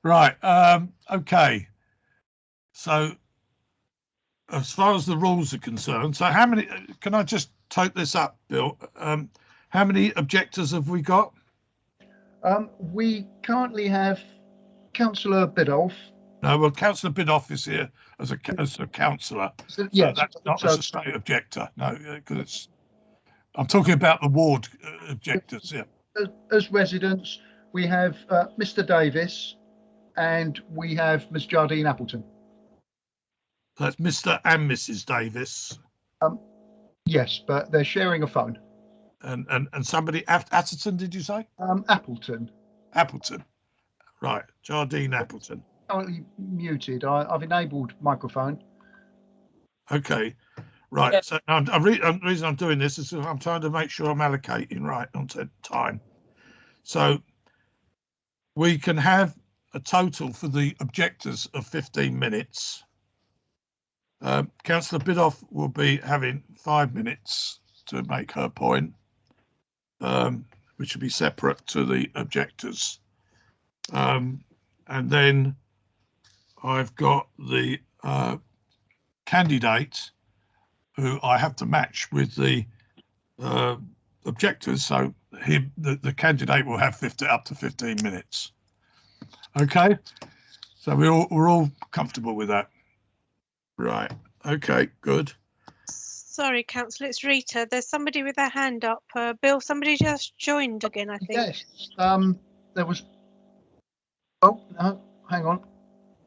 Right. Okay. So as far as the rules are concerned, so how many, can I just take this up, Bill? How many objectors have we got? We currently have Councillor Biddulph. No, well, Councillor Biddulph is here as a councillor. So Yes, that's not as a state objector. No, because I'm talking about the ward objectors. Yeah. As residents, we have Mr. Davis and we have Miss Jardine Appleton. That's Mr. and Mrs. Davis. Yes, but they're sharing a phone. And somebody, Atherton, did you say? Appleton. Appleton. Right, Jardine Appleton. Currently muted. I've enabled microphone. Okay, right. Yeah. So the reason I'm doing this is I'm trying to make sure I'm allocating right onto time. So we can have a total for the objectors of 15 minutes. Councillor Biddulph will be having 5 minutes to make her point, which will be separate to the objectors. And then I've got the candidate who I have to match with the objectors, so the candidate will have up to 15 minutes. Okay, so we're all comfortable with that. Right. Okay, good. Sorry, Councillor, it's Rita. There's somebody with their hand up. Bill, somebody just joined again, I think. Yes. There was. Oh no, hang on.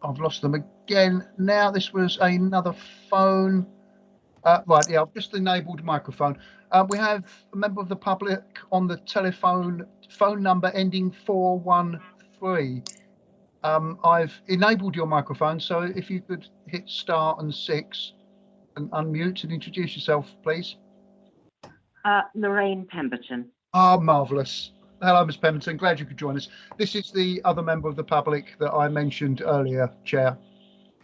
I've lost them again. Now this was another phone. Right. Yeah, I've just enabled microphone. We have a member of the public on the telephone. Phone number ending 413. I've enabled your microphone, so if you could hit star and 6 and unmute and introduce yourself, please. Lorraine Pemberton. Oh, marvellous. Hello, Ms. Pemberton. Glad you could join us. This is the other member of the public that I mentioned earlier, Chair.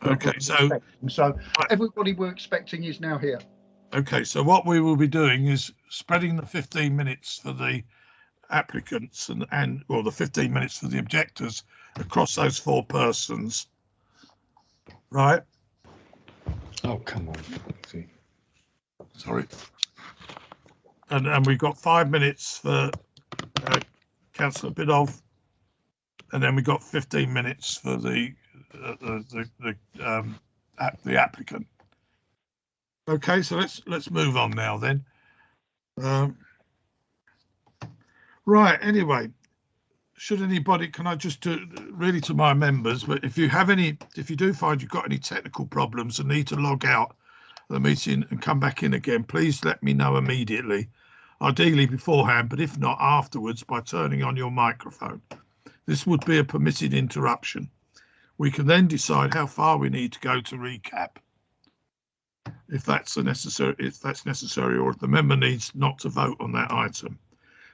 Okay, so everybody we're expecting is now here. Okay, so what we will be doing is spreading the 15 minutes for the applicants and the 15 minutes for the objectors across those 4 persons, right? Oh, come on. Sorry. And we've got 5 minutes for Councillor Biddulph, and then we've got 15 minutes for the applicant. Okay, so let's move on now then. Right, anyway, should anybody, can I just do really to my members, but if you do find you've got any technical problems and need to log out of the meeting and come back in again, please let me know immediately, ideally beforehand, but if not afterwards by turning on your microphone. This would be a permitted interruption. We can then decide how far we need to go to recap, if that's necessary, or if the member needs not to vote on that item.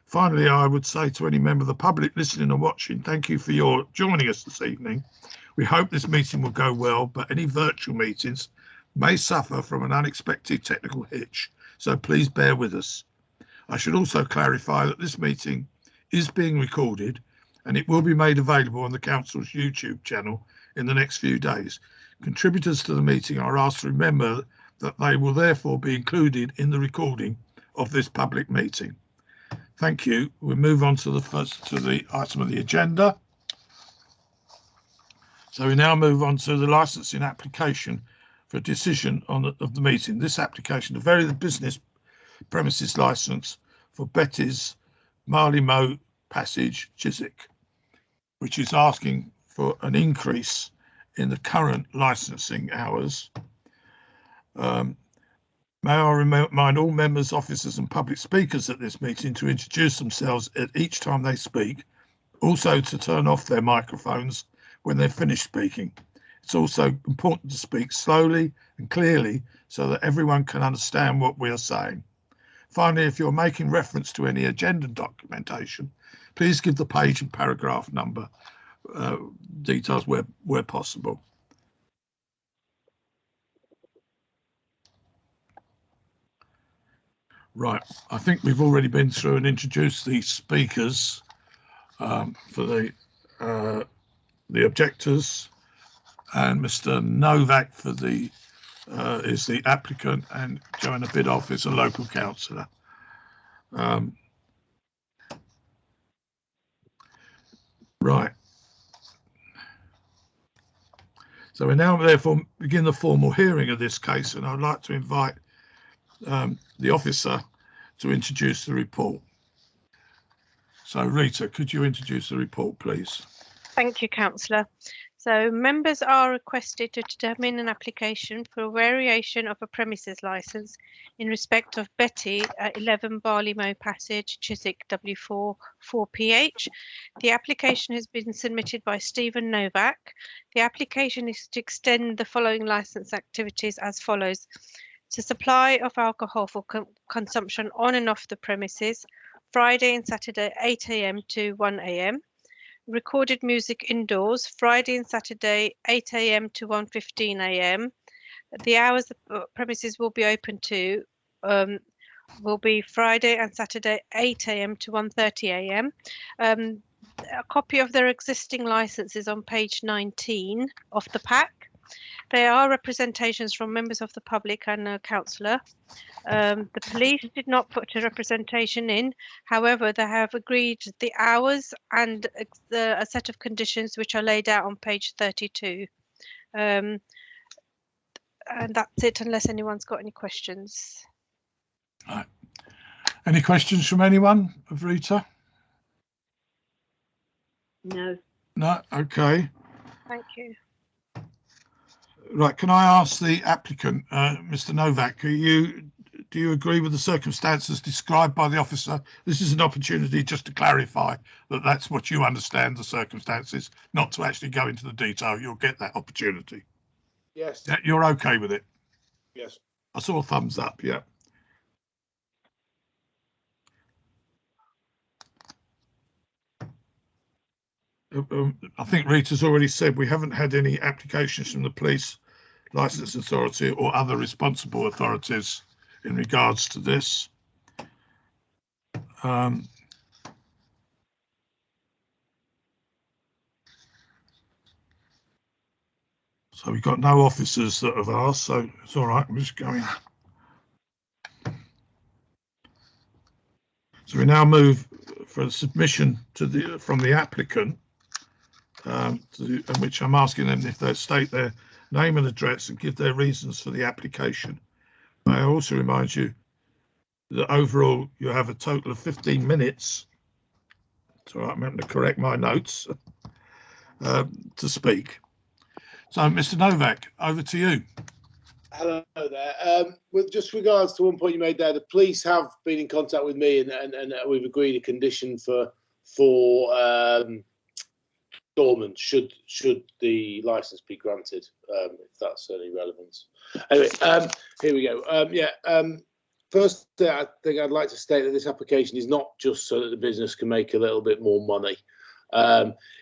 Finally, I would say to any member of the public listening and watching, thank you for your joining us this evening. We hope this meeting will go well, but any virtual meetings may suffer from an unexpected technical hitch, so please bear with us. I should also clarify that this meeting is being recorded and it will be made available on the Council's YouTube channel in the next few days. Contributors to the meeting are asked to remember that they will therefore be included in the recording of this public meeting. Thank you. We'll move on to the item of the agenda. So we now move on to the licensing application for a decision of the meeting. This application to vary the business premises license for Betty's Marley Mow Passage, Chiswick, which is asking for an increase in the current licensing hours. May I remind all members, officers and public speakers at this meeting to introduce themselves at each time they speak, also to turn off their microphones when they're finished speaking. It's also important to speak slowly and clearly so that everyone can understand what we are saying. Finally, if you're making reference to any agenda documentation, please give the page and paragraph number details where possible. Right, I think we've already been through and introduced the speakers for the the objectors, and Mr. Novak for the is the applicant, and Joanna Bidoff is a local councillor. Right. So we now therefore begin the formal hearing of this case, and I'd like to invite the officer to introduce the report. So Rita, could you introduce the report, please? Thank you, Councillor. So members are requested to determine an application for a variation of a premises licence in respect of Betty at 11 Barleymow Passage, Chiswick, W4 4PH. The application has been submitted by Stephen Novak. The application is to extend the following licence activities as follows: to supply of alcohol for consumption on and off the premises, Friday and Saturday 8 AM to 1 AM. Recorded music indoors, Friday and Saturday 8 AM to 1:15 AM. The hours the premises will be open to will be Friday and Saturday 8 AM to 1:30 AM. A copy of their existing licence is on page 19 of the pack. There are representations from members of the public and a councillor. The police did not put a representation in. However, they have agreed the hours and a set of conditions which are laid out on page 32. And that's it, unless anyone's got any questions. Right. Any questions from anyone of Rita? No. No? Okay. Thank you. Right, can I ask the applicant, Mr. Novak, do you agree with the circumstances described by the officer? This is an opportunity just to clarify that that's what you understand the circumstances, not to actually go into the detail. You'll get that opportunity. Yes. Yeah, you're okay with it? Yes. I saw a thumbs up, yeah. I think Rita's already said we haven't had any applications from the police, licence authority or other responsible authorities in regards to this. So we've got no officers that have asked, so it's all right. I'm just going. So we now move for a submission to from the applicant, in which I'm asking them if they state their name and address and give their reasons for the application. May I also remind you that overall you have a total of 15 minutes. So I'm having to correct my notes to speak. So, Mr. Novak, over to you. Hello there. With just regards to one point you made there, the police have been in contact with me, and we've agreed a condition for dormant should the license be granted, if that's any relevance. Anyway, here we go. First, I think I'd like to state that this application is not just so that the business can make a little bit more money.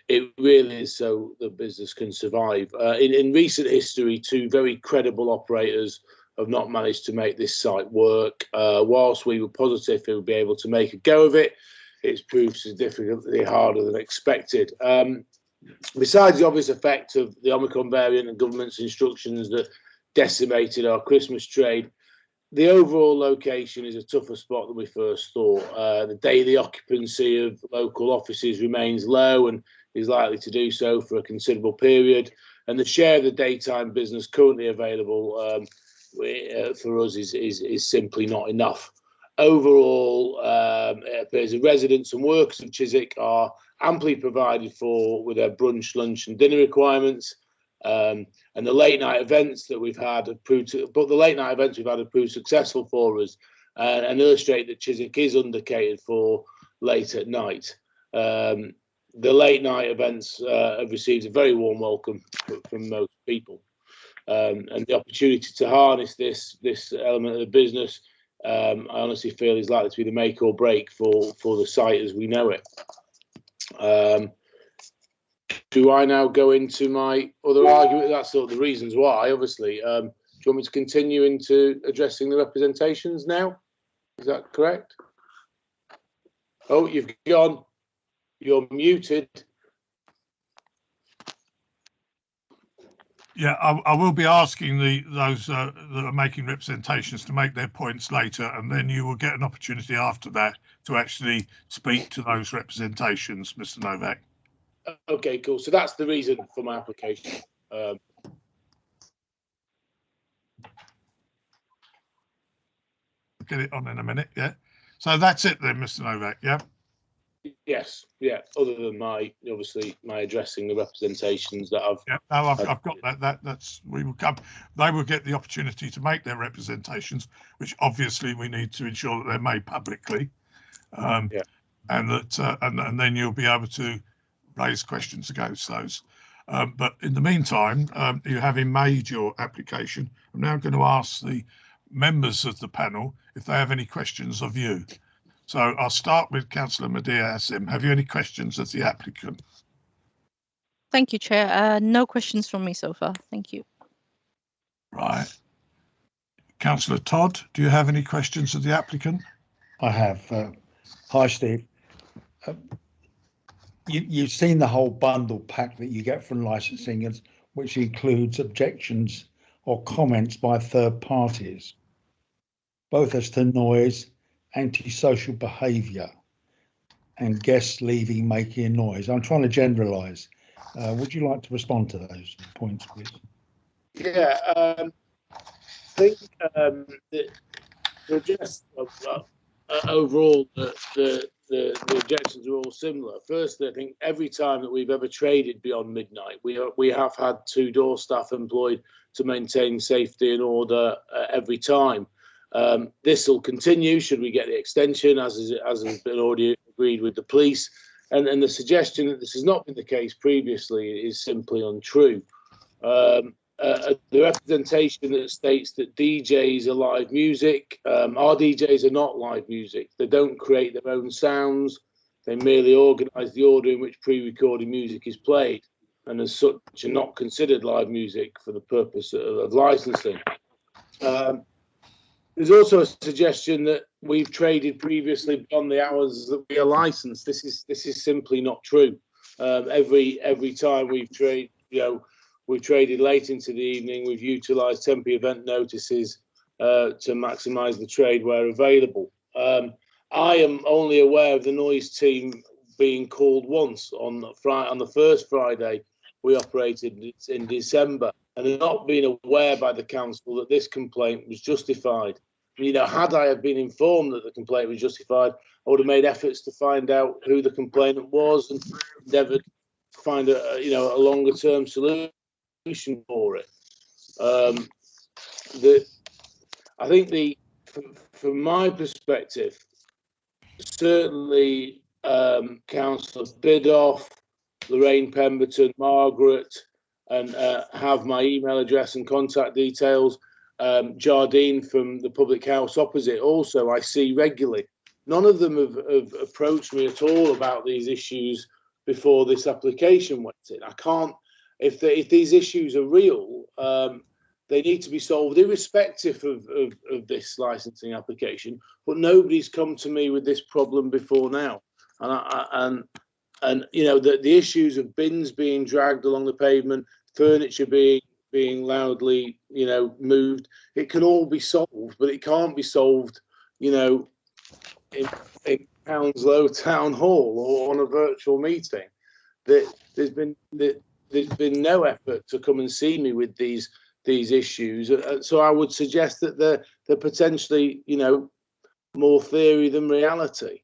It really is so the business can survive. In recent history, two very credible operators have not managed to make this site work. Whilst we were positive it would be able to make a go of it, it's proved significantly harder than expected. Besides the obvious effect of the Omicron variant and government's instructions that decimated our Christmas trade, the overall location is a tougher spot than we first thought. The daily occupancy of local offices remains low and is likely to do so for a considerable period. And the share of the daytime business currently available for us is simply not enough. Overall, it appears the residents and workers of Chiswick are amply provided for with their brunch, lunch and dinner requirements. And the late night events that we've had have proved successful for us, and illustrate that Chiswick is undercatered for late at night. The late night events have received a very warm welcome from most people, and the opportunity to harness this element of the business, I honestly feel is likely to be the make or break for the site as we know it. Do I now go into my other argument? That's sort of the reasons why, obviously. Do you want me to continue into addressing the representations now? Is that correct? Oh, you've gone. You're muted. Yeah, I will be asking those that are making representations to make their points later, and then you will get an opportunity after that to actually speak to those representations, Mr. Novak. Okay, cool. So that's the reason for my application. Get it on in a minute, yeah. So that's it then, Mr. Novak, yeah? Yes, yeah. Other than obviously my addressing the representations that I've. Yeah, no, I've got that. That's we will come. They will get the opportunity to make their representations, which obviously we need to ensure that they're made publicly, and that and then you'll be able to raise questions against those. But in the meantime, you having made your application, I'm now going to ask the members of the panel if they have any questions of you. So I'll start with Councillor Medea Asim. Have you any questions of the applicant? Thank you, Chair. No questions from me so far. Thank you. Right. Councillor Todd, do you have any questions of the applicant? I have. Hi, Steve. You've seen the whole bundle pack that you get from licensing, which includes objections or comments by third parties, both as to noise, antisocial behaviour, and guests leaving making noise. I'm trying to generalise. Would you like to respond to those points, please? Yeah, I think just overall the objections are all similar. Firstly, I think every time that we've ever traded beyond midnight, we have had 2 door staff employed to maintain safety and order every time. This will continue should we get the extension, as has been already agreed with the police. And the suggestion that this has not been the case previously is simply untrue. The representation that states that DJs are live music, our DJs are not live music. They don't create their own sounds. They merely organise the order in which pre-recorded music is played, and as such are not considered live music for the purpose of licensing. There's also a suggestion that we've traded previously beyond the hours that we are licensed. This is simply not true. Every time we've traded, we've traded late into the evening. We've utilised temporary event notices to maximise the trade where available. I am only aware of the noise team being called once on the first Friday we operated in December, and not being aware by the council that this complaint was justified. Had I have been informed that the complaint was justified, I would have made efforts to find out who the complainant was and endeavoured to find a longer term solution for it. I think from my perspective, certainly Councillor Bidoff, Lorraine Pemberton, Margaret, and have my email address and contact details. Jardine from the public house opposite also I see regularly. None of them have approached me at all about these issues before this application went in. I can't, if these issues are real, they need to be solved irrespective of this licensing application, but nobody's come to me with this problem before now. And the issues of bins being dragged along the pavement, furniture being loudly, moved. It can all be solved, but it can't be solved, in Hounslow Town Hall or on a virtual meeting. There's been no effort to come and see me with these issues. So I would suggest that they're potentially, more theory than reality.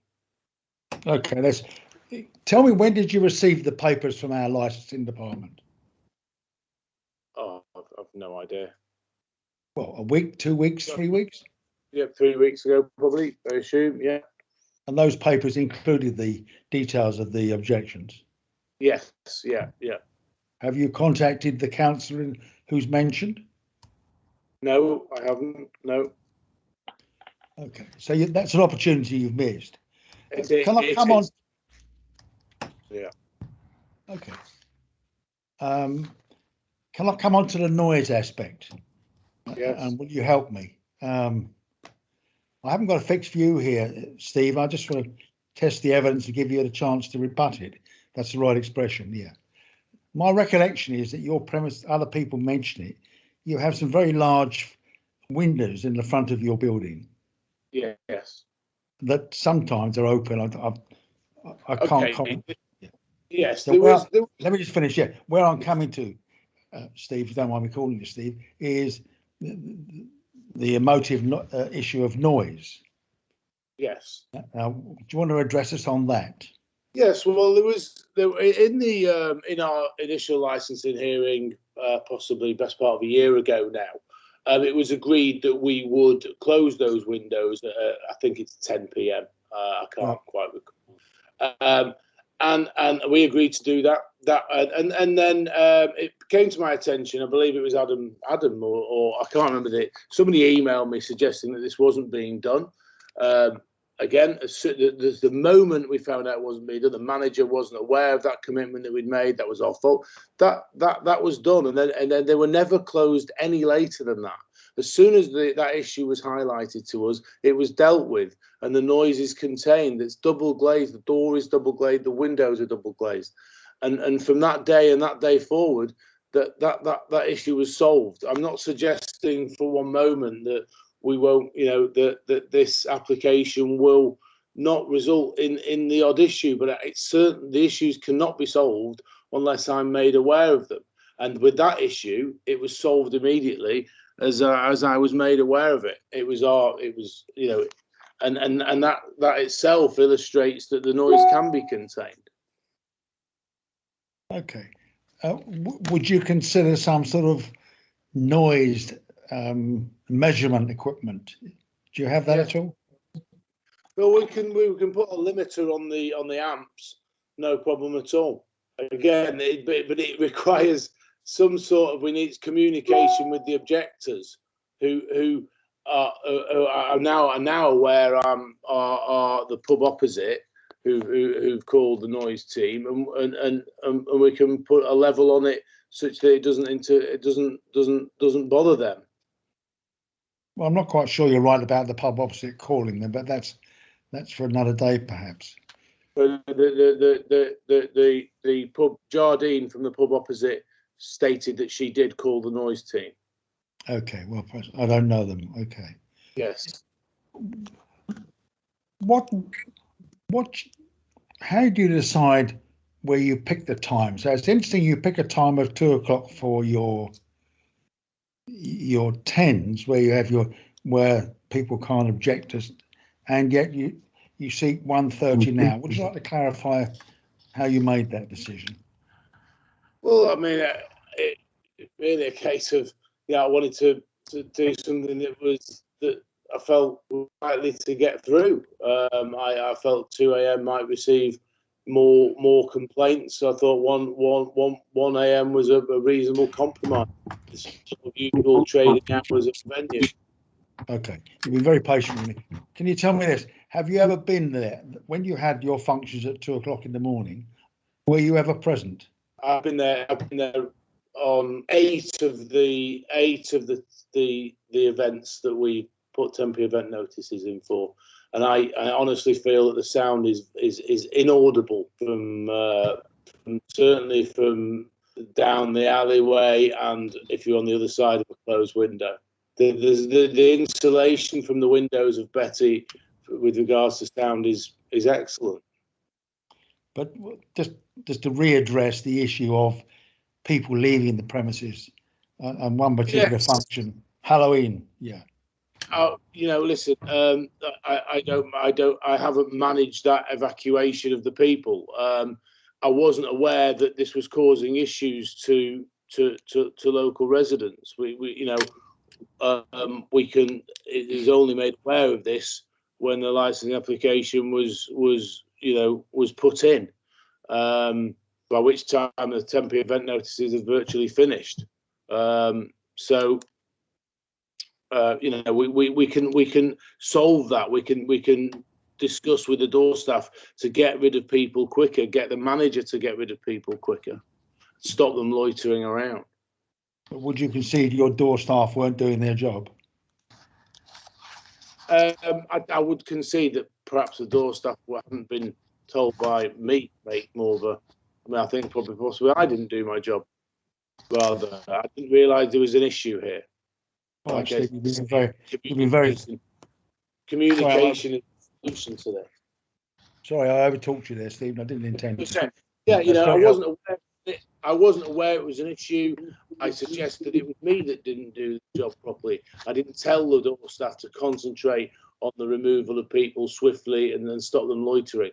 Okay, tell me, when did you receive the papers from our licensing department? Oh, I've no idea. Well, a week, 2 weeks, 3 weeks? Yeah, 3 weeks ago, probably, I assume, yeah. And those papers included the details of the objections? Yes, yeah. Have you contacted the councillor who's mentioned? No, I haven't, no. Okay, so that's an opportunity you've missed. Can I come on? Yeah. Okay. Can I come on to the noise aspect? Yes. And will you help me? I haven't got a fixed view here, Steve. I just want to test the evidence to give you a chance to rebut it. That's the right expression, yeah. My recollection is that your premise, other people mention it, you have some very large windows in the front of your building Yes. that sometimes are open. I can't Okay. comment. Yes, So there where was. There, let me just finish. Yeah, where I'm coming to, Steve, if you don't mind me calling you Steve, is the emotive issue of noise. yes. Now, do you want to address us on that? Yes, well, there in the in our initial licensing hearing, possibly best part of a year ago now, it was agreed that we would close those windows at, I think it's 10 p.m. I can't quite recall, and we agreed to do that. And then it came to my attention. I believe it was Adam, or I can't remember somebody emailed me suggesting that this wasn't being done. Again, the moment we found out it wasn't being done, the manager wasn't aware of that commitment that we'd made. That was our fault. That was done, and then they were never closed any later than that. As soon as that issue was highlighted to us, it was dealt with, and the noise is contained. It's double glazed. The door is double glazed. The windows are double glazed, and from that day and that day forward, that issue was solved. I'm not suggesting for one moment that we won't, that this application will not result in the odd issue, but it's certain the issues cannot be solved unless I'm made aware of them. And with that issue, it was solved immediately as I was made aware of it. And that itself illustrates that the noise can be contained. Okay. Would you consider some sort of noise measurement equipment? Do you have that at all? Well, we can put a limiter on the amps, no problem at all. Again, but it requires some sort of, we need communication with the objectors who are now aware are the pub opposite who've called the noise team, and we can put a level on it such that it doesn't bother them. Well, I'm not quite sure you're right about the pub opposite calling them, but that's for another day, perhaps. But the pub, Jardine from the pub opposite, stated that she did call the noise team. Okay, well, I don't know them. Okay. Yes. How do you decide where you pick the time? So it's interesting you pick a time of 2 o'clock for your 10s, where you have where people can't object us, and yet you seek 1:30 now. Would you like to clarify how you made that decision? Well, I mean, it's really a case of, I wanted to do something that I felt likely to get through. I felt 2 a.m. might receive more complaints. So I thought 1 a.m. was a reasonable compromise. The sort of usual trading hours of the venue. Okay, you've been very patient with me. Can you tell me this? Have you ever been there when you had your functions at 2 o'clock in the morning? Were you ever present? I've been there on 8 of the events that we put temporary event notices in for, and I honestly feel that the sound is inaudible from certainly from down the alleyway, and if you're on the other side of a closed window. The insulation from the windows of Betty with regards to sound is excellent. But just to readdress the issue of people leaving the premises and one particular function, Halloween, yeah. Listen, I haven't managed that evacuation of the people. I wasn't aware that this was causing issues to local residents. It is only made aware of this when the licensing application was put in, by which time the temporary event notices have virtually finished. We can solve that. We can discuss with the door staff to get rid of people quicker, get the manager to get rid of people quicker, stop them loitering around. But would you concede your door staff weren't doing their job? I would concede that perhaps the door staff hadn't been told by me to make more of I mean, I think probably possibly I didn't do my job. Rather, I didn't realise there was an issue here. Well, Like Steve, you've been very communication is the solution to this. sorry. I overtalked you there, Stephen. I didn't intend to. Yeah, you That's know, very I wasn't aware it was an issue. I suggested it was me that didn't do the job properly. I didn't tell the door staff to concentrate on the removal of people swiftly and then stop them loitering.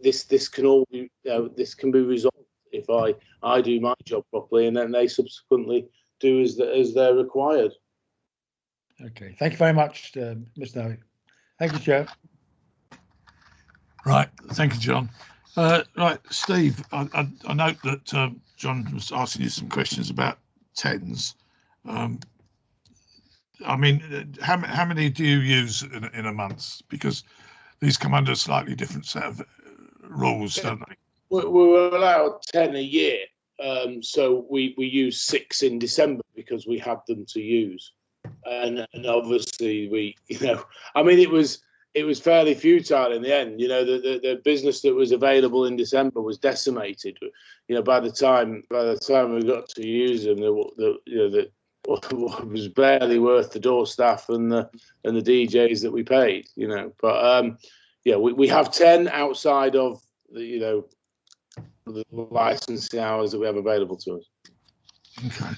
This can all be this can be resolved if I do my job properly, and then they subsequently do as they're required. Okay. Thank you very much, Mr. Noe. Thank you, Chair. Right, thank you, John. Right, Steve, I note that John was asking you some questions about TENS. I mean, how many do you use in a month? Because these come under a slightly different set of rules, don't they? We're allowed 10 a year, so we use 6 in December because we had them to use, and obviously we, I mean, it was fairly futile in the end. The business that was available in December was decimated. By the time we got to use them, the was barely worth the door staff and the DJs that we paid. But we have 10 outside of the licensing hours that we have available to us. Okay.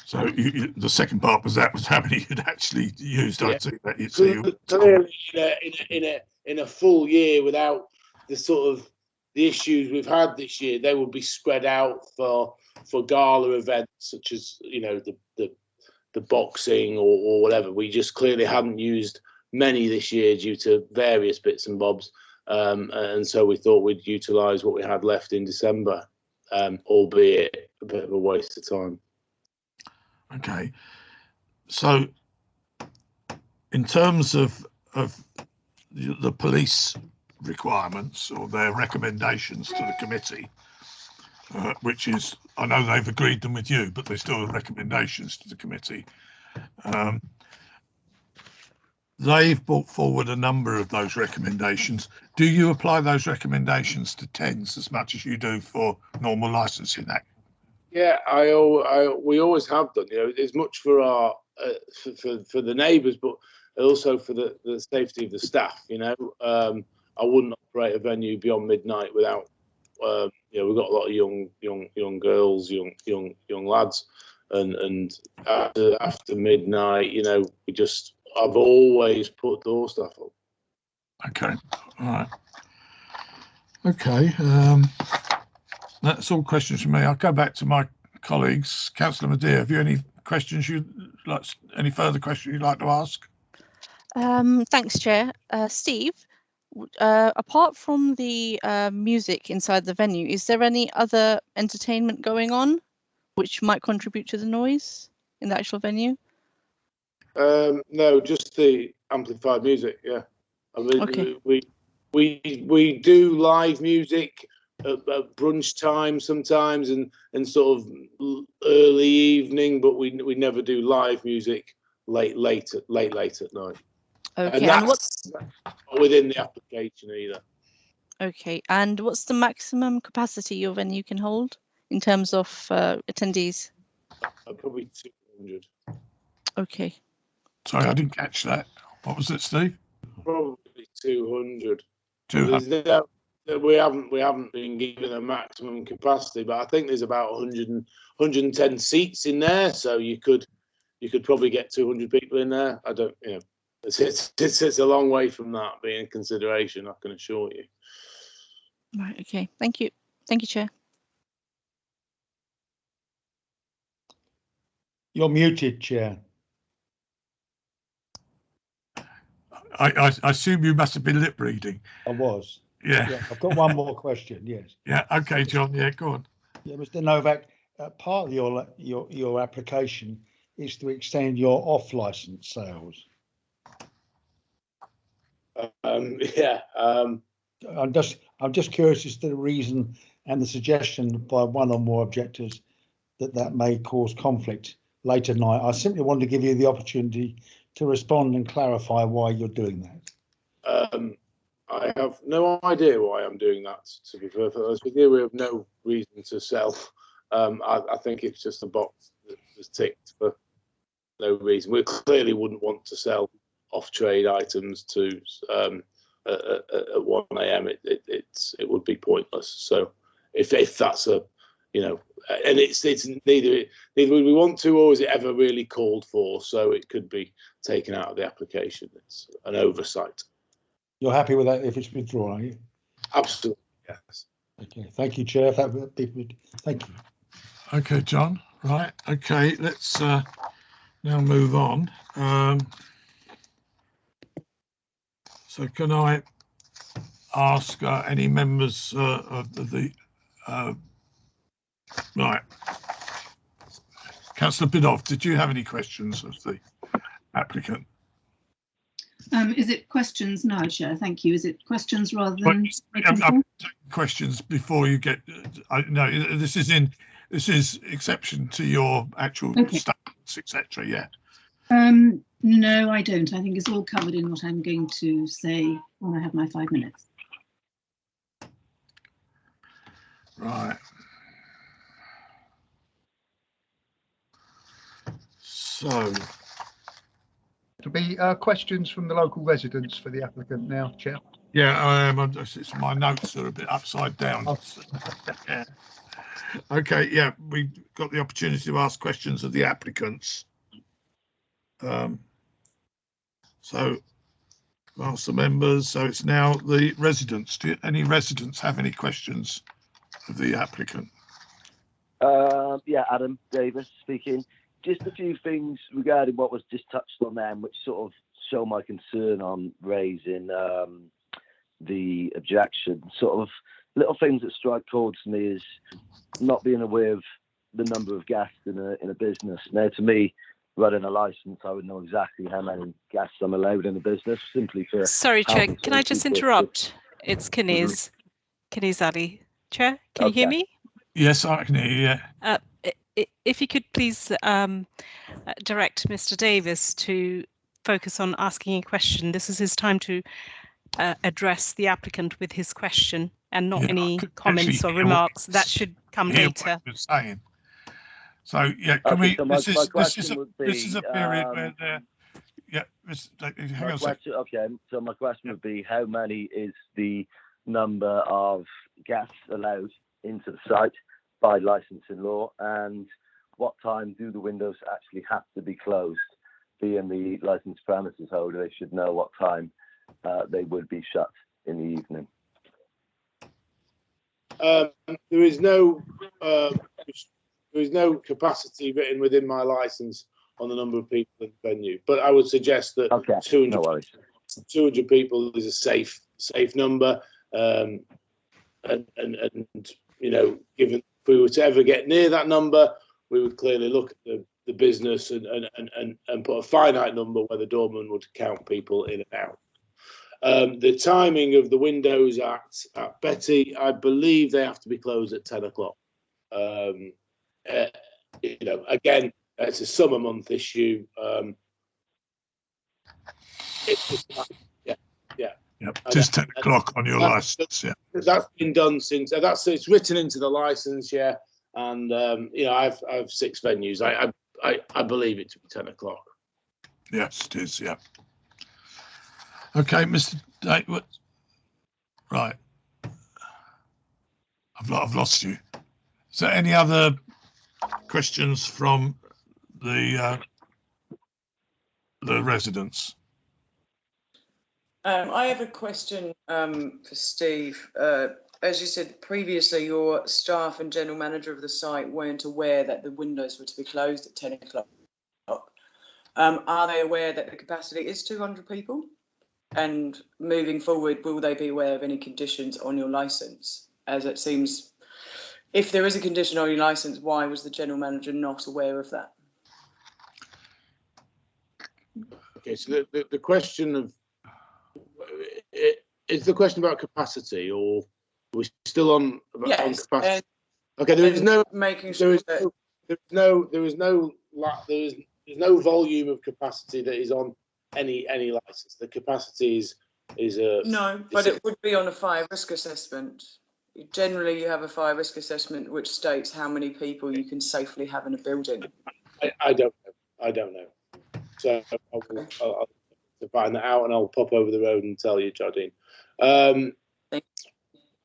So the second part was how many you'd actually used. Yeah. I see that you see. Clearly, in a full year without the issues we've had this year, they would be spread out for gala events such as the boxing or whatever. We just clearly hadn't used many this year due to various bits and bobs. And so we thought we'd utilise what we had left in December, albeit a bit of a waste of time. Okay, so in terms of the police requirements or their recommendations to the committee, which is, I know they've agreed them with you, but they're still recommendations to the committee. They've brought forward a number of those recommendations. Do you apply those recommendations to TENS as much as you do for normal licensing act? Yeah, we always have done. As much for our for the neighbours, but also for the safety of the staff. I wouldn't operate a venue beyond midnight without. We've got a lot of young girls, young lads, and after midnight, I've always put door staff up. Okay, all right. Okay, that's all questions from me. I'll go back to my colleagues. Councillor Madea, have you any questions any further questions you'd like to ask? Thanks, Chair. Steve, apart from the music inside the venue, is there any other entertainment going on which might contribute to the noise in the actual venue? No, just the amplified music. Yeah, I mean, Okay. we do live music at brunch time sometimes and sort of early evening, but we never do live music late at night. Okay, and that's not within the application either. Okay, and what's the maximum capacity your venue can hold in terms of attendees? Probably 200. Okay. Sorry, I didn't catch that. What was it, Steve? Probably 200. 200. We haven't been given a maximum capacity, but I think there's about 110 seats in there, so you could probably get 200 people in there. I don't, it's a long way from that being a consideration, I can assure you. Right. Okay. Thank you. Thank you, Chair. You're muted, Chair. I assume you must have been lip reading. I was. Yeah. Yeah, I've got one more question. Yes. Yeah. Okay, John. Yeah, go on. Yeah, Mr. Novak. Part of your application is to extend your off-license sales. I'm just curious as to the reason and the suggestion by one or more objectors that may cause conflict late at night. I simply want to give you the opportunity to respond and clarify why you're doing that. I have no idea why I'm doing that, to be perfectly honest with you. We have no reason to sell. I think it's just a box that's ticked for no reason. We clearly wouldn't want to sell off-trade items to at 1 a.m. It would be pointless. So if that's a, you know, and it's neither would we want to, or is it ever really called for? So it could be taken out of the application. It's an oversight. You're happy with that if it's withdrawn, are you? Absolutely, yes. Okay, thank you, Chair. Thank you. Okay, John. Right. Okay, let's now move on. So can I ask any members of the right? Councillor Biddulph, did you have any questions of the applicant? Is it questions now, Chair? Thank you. Is it questions rather than I'm taking questions before you get? No, this is exception to your actual statements, etc. Yeah. No, I don't. I think it's all covered in what I'm going to say when I have my 5 minutes. Right. So. To be questions from the local residents for the applicant now, Chair. Yeah, my notes are a bit upside down. Oh. Yeah. Okay, yeah, we got the opportunity to ask questions of the applicants. So, ask the members. So it's now the residents. Do any residents have any questions of the applicant? Yeah, Adam Davis speaking. Just a few things regarding what was just touched on then, which sort of show my concern on raising the objection. Sort of little things that strike chords to me is not being aware of the number of guests in a business. Now, to me, running a license, I would know exactly how many guests I'm allowed in a business, simply for. Sorry, Chair, can I just interrupt? It's Keniz Ali. Chair, can you hear me? Yes, I can hear you. Yeah. If you could please direct Mr. Davis to focus on asking a question. This is his time to address the applicant with his question and not any comments or remarks. That should come later. Saying. So yeah, can we? This is a period where they're. Yeah, hang on a second. Okay, so my question would be, how many is the number of guests allowed into the site by licensing law, and what time do the windows actually have to be closed? Being the licensed premises holder, they should know what time they would be shut in the evening. There is no capacity written within my license on the number of people in the venue, but I would suggest that 200 people is a safe number, and you know, given if we were to ever get near that number, we would clearly look at the business and put a finite number where the doorman would count people in and out. The timing of the windows at Betty, I believe they have to be closed at 10 o'clock. You know, again, it's a summer month issue. Yep, just 10 o'clock on your license. Yeah, that's been done since. It's written into the license. Yeah, and you know, I've 6 venues. I believe it to be 10 o'clock. Yes, it is. Yeah. Okay, Mr. David. Right. I've lost you. Is there any other questions from the residents? I have a question for Steve. As you said previously, your staff and general manager of the site weren't aware that the windows were to be closed at 10 o'clock. Are they aware that the capacity is 200 people? And moving forward, will they be aware of any conditions on your licence? As it seems, if there is a condition on your licence, why was the general manager not aware of that? Okay, so the question of is the question about capacity, or are we still on capacity? Okay, there is no making sure there is no volume of capacity that is on any license. The capacity is is a No, but it would be on a fire risk assessment. Generally, you have a fire risk assessment which states how many people you can safely have in a building. I don't know. So I'll find that out, and I'll pop over the road and tell you, Jardine.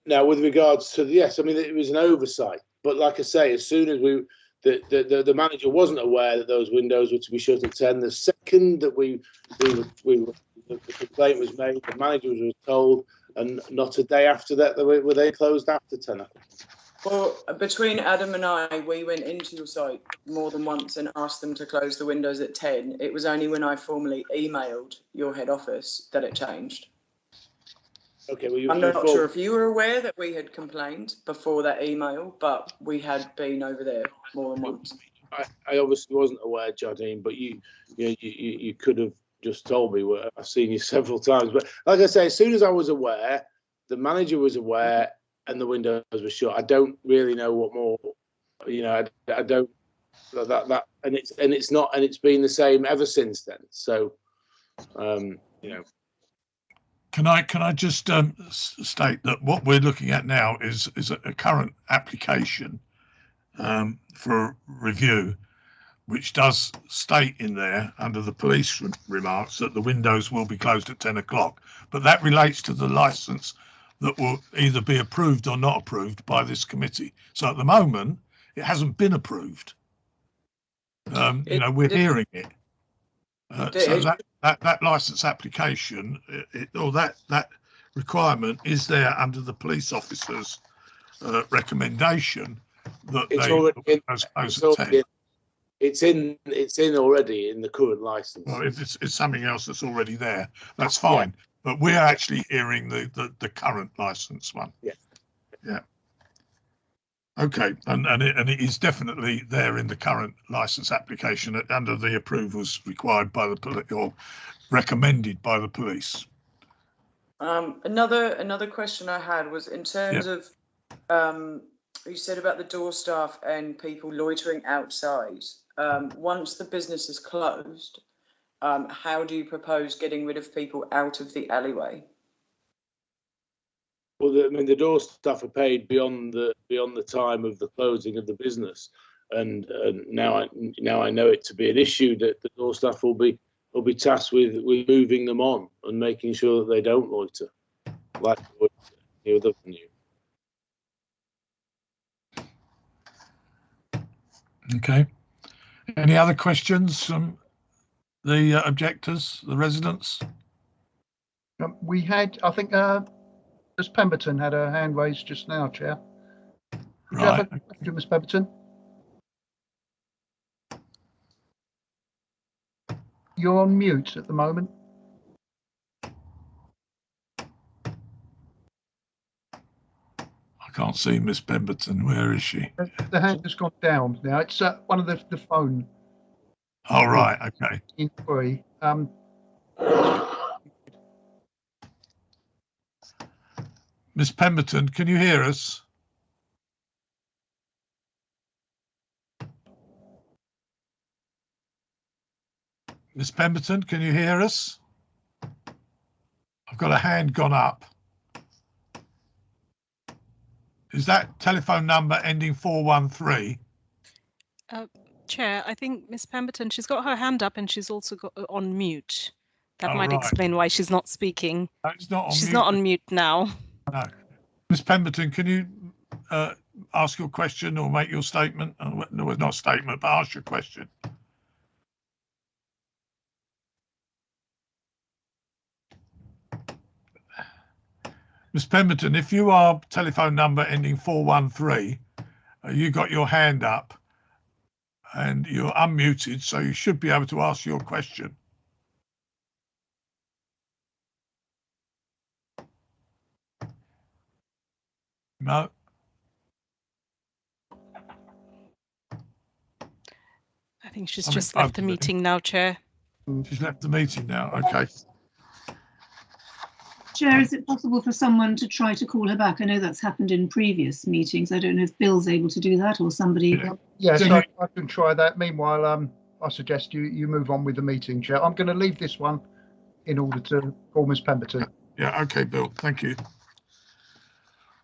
Now, with regards to yes, I mean it was an oversight, but like I say, as soon as the manager wasn't aware that those windows were to be shut at 10. The second that the complaint was made, the manager was told, and not a day after that were they closed after 10 o'clock. Well, between Adam and I, we went into your site more than once and asked them to close the windows at 10. It was only when I formally emailed your head office that it changed. Okay, well, I'm not sure if you were aware that we had complained before that email, but we had been over there more than once. I obviously wasn't aware, Jardine, but you could have just told me. I've seen you several times, but like I say, as soon as I was aware, the manager was aware, and the windows were shut. I don't really know what more. I don't that, and it's been the same ever since then. So, Can I just state that what we're looking at now is a current application for review, which does state in there under the police remarks that the windows will be closed at 10 o'clock, but that relates to the licence that will either be approved or not approved by this committee. So at the moment, it hasn't been approved. We're hearing it. So that licence application, that requirement is there under the police officer's recommendation that it's in already in the current licence. Well, if it's something else that's already there, that's fine. Yeah. But we're actually hearing the current licence one. Yeah. Okay, and it is definitely there in the current licence application under the approvals required by the police or recommended by the police. Another question I had was in terms of you said about the door staff and people loitering outside. Once the business is closed, how do you propose getting rid of people out of the alleyway? Well, the door staff are paid beyond the time of the closing of the business, and now I know it to be an issue that the door staff will be tasked with moving them on and making sure that they don't loiter like the other venue. Okay. Any other questions from the objectors, the residents? We had, I think, Ms. Pemberton had her hand raised just now, Chair. Would you have a question, Ms. Pemberton? You're on mute at the moment. I can't see Miss Pemberton. Where is she? The hand has gone down now. It's one of the phone. Oh, right. Okay. Inquiry. Miss Pemberton, can you hear us? Miss Pemberton, can you hear us? I've got a hand gone up. Is that telephone number ending 413? Chair, I think Miss Pemberton, she's got her hand up and she's also got on mute. That might right. explain why she's not speaking. She's not on mute now. No. Miss Pemberton, can you ask your question or make your statement? No, not statement, but ask your question. Miss Pemberton, if you are telephone number ending 413, you got your hand up and you're unmuted, so you should be able to ask your question. No. I think she's just left the meeting now, Chair. She's left the meeting now. Okay. Chair, is it possible for someone to try to call her back? I know that's happened in previous meetings. I don't know if Bill's able to do that or somebody. Yes, I can try that. Meanwhile, I suggest you move on with the meeting, Chair. I'm going to leave this one in order to call Ms. Pemberton. Yeah, okay, Bill, thank you.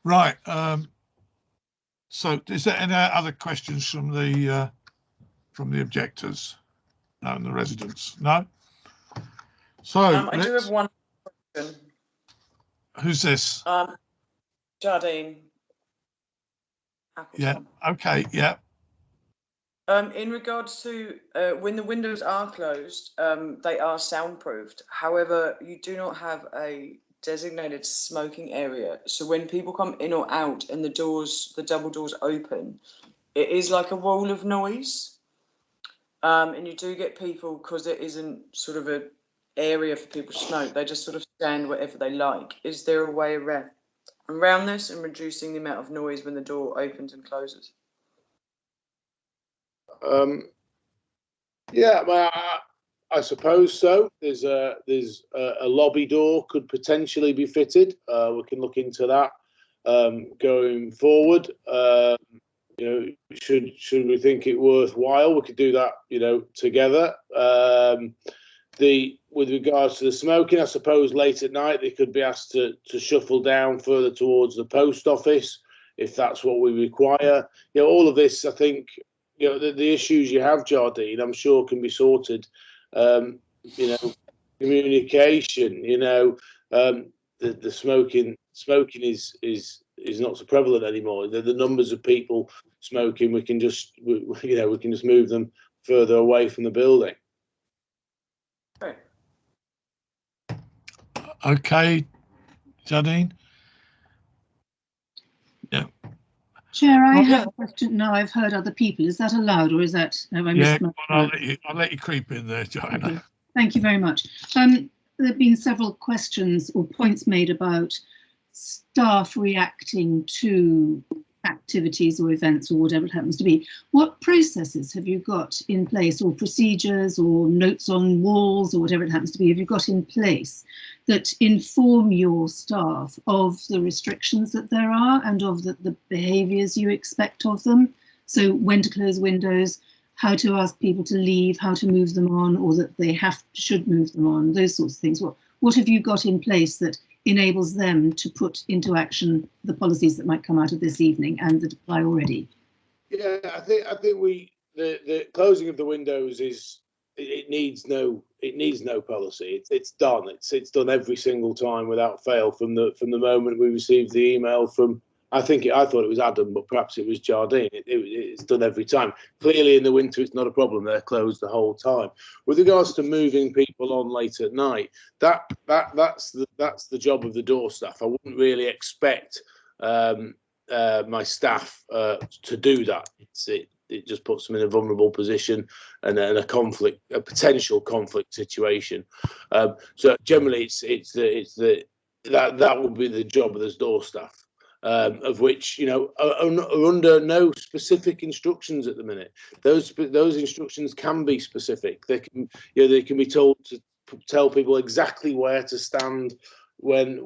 Right, so is there any other questions from the objectors and the residents? No? So I do have one question. Who's this? Jardine. Yeah, okay, yeah. In regards to when the windows are closed, they are soundproofed. However, you do not have a designated smoking area. So when people come in or out and the double doors open, it is like a wall of noise. And you do get people, because there isn't sort of a area for people to smoke, they just sort of stand wherever they like. Is there a way around this and reducing the amount of noise when the door opens and closes? Yeah, well, I suppose so. There's a lobby door could potentially be fitted. We can look into that going forward. You know, should we think it worthwhile, we could do that, you know, together. With regards to the smoking, I suppose late at night they could be asked to shuffle down further towards the post office if that's what we require. You know, all of this, I think, you know, the issues you have, Jardine, I'm sure can be sorted. You know, communication. You know, the smoking is not so prevalent anymore. The numbers of people smoking, we can just move them further away from the building. Okay, Jardine. Yeah. Chair, I have a question. Now I've heard other people. Is that allowed, or is that, have I missed? Yeah, I'll let you creep in there, Joanna. Okay. Thank you very much. There have been several questions or points made about staff reacting to activities or events or whatever it happens to be. What processes have you got in place, or procedures or notes on walls or whatever it happens to be, have you got in place that inform your staff of the restrictions that there are and of the behaviours you expect of them? So when to close windows, how to ask people to leave, how to move them on, or that they should move them on, those sorts of things. What have you got in place that enables them to put into action the policies that might come out of this evening and that apply already? Yeah, I think the closing of the windows it needs no policy. It's done. It's done every single time without fail from the moment we received the email from. I thought it was Adam, but perhaps it was Jardine. It's done every time. Clearly, in the winter, it's not a problem. They're closed the whole time. With regards to moving people on late at night, that's the job of the door staff. I wouldn't really expect my staff to do that. It just puts them in a vulnerable position and a potential conflict situation. So generally, that would be the job of the door staff. Of which, you know, are under no specific instructions at the minute. Those instructions can be specific. They can be told to tell people exactly where to stand when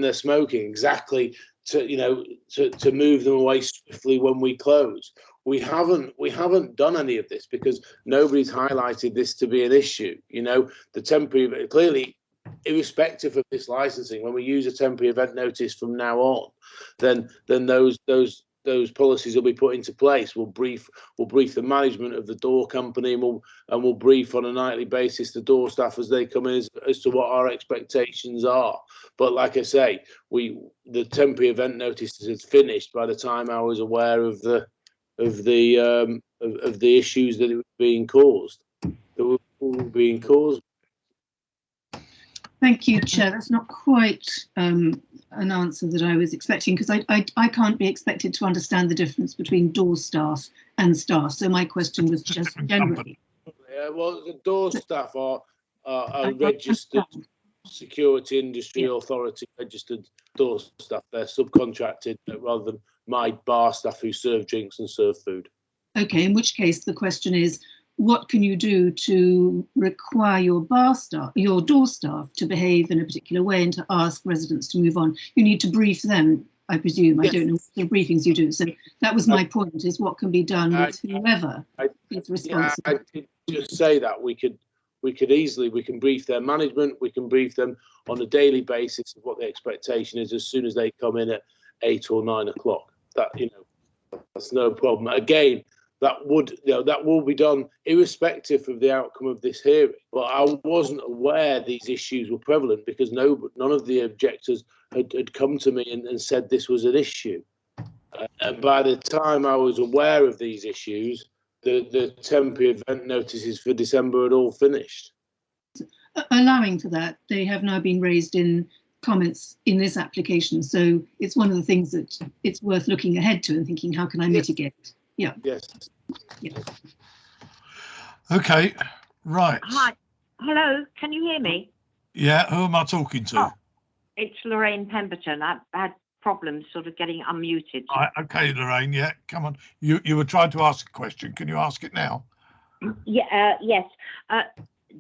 they're smoking, exactly to move them away swiftly when we close. We haven't done any of this because nobody's highlighted this to be an issue. You know, the temporary, clearly, irrespective of this licensing, when we use a temporary event notice from now on, then those policies will be put into place. We'll brief the management of the door company, and we'll brief on a nightly basis the door staff as they come in as to what our expectations are. But like I say, the temporary event notice is finished by the time I was aware of the issues that were being caused. Thank you, Chair. That's not quite an answer that I was expecting, because I can't be expected to understand the difference between door staff and staff. So my question was just generally. Yeah, well, the door staff are registered security industry authority registered door staff. They're subcontracted rather than my bar staff who serve drinks and serve food. Okay, in which case the question is, what can you do to require your door staff to behave in a particular way and to ask residents to move on? You need to brief them, I presume. Yes. I don't know what the briefings you do. So that was my point, is what can be done with whoever is responsible. I did just say that we could we can brief their management, we can brief them on a daily basis of what the expectation is as soon as they come in at 8 or 9 o'clock. That, that's no problem. Again, that will be done irrespective of the outcome of this hearing. But I wasn't aware these issues were prevalent because none of the objectors had come to me and said this was an issue. And by the time I was aware of these issues, the temporary event notices for December had all finished. Allowing for that, they have now been raised in comments in this application. So it's one of the things that it's worth looking ahead to and thinking, how can I mitigate? Yeah. Yes. Yeah. Okay, right. Hi. Hello, can you hear me? Yeah, who am I talking to? Oh, it's Lorraine Pemberton. I've had problems sort of getting unmuted. Okay, Lorraine, yeah, come on. You were trying to ask a question. Can you ask it now? Yeah, yes.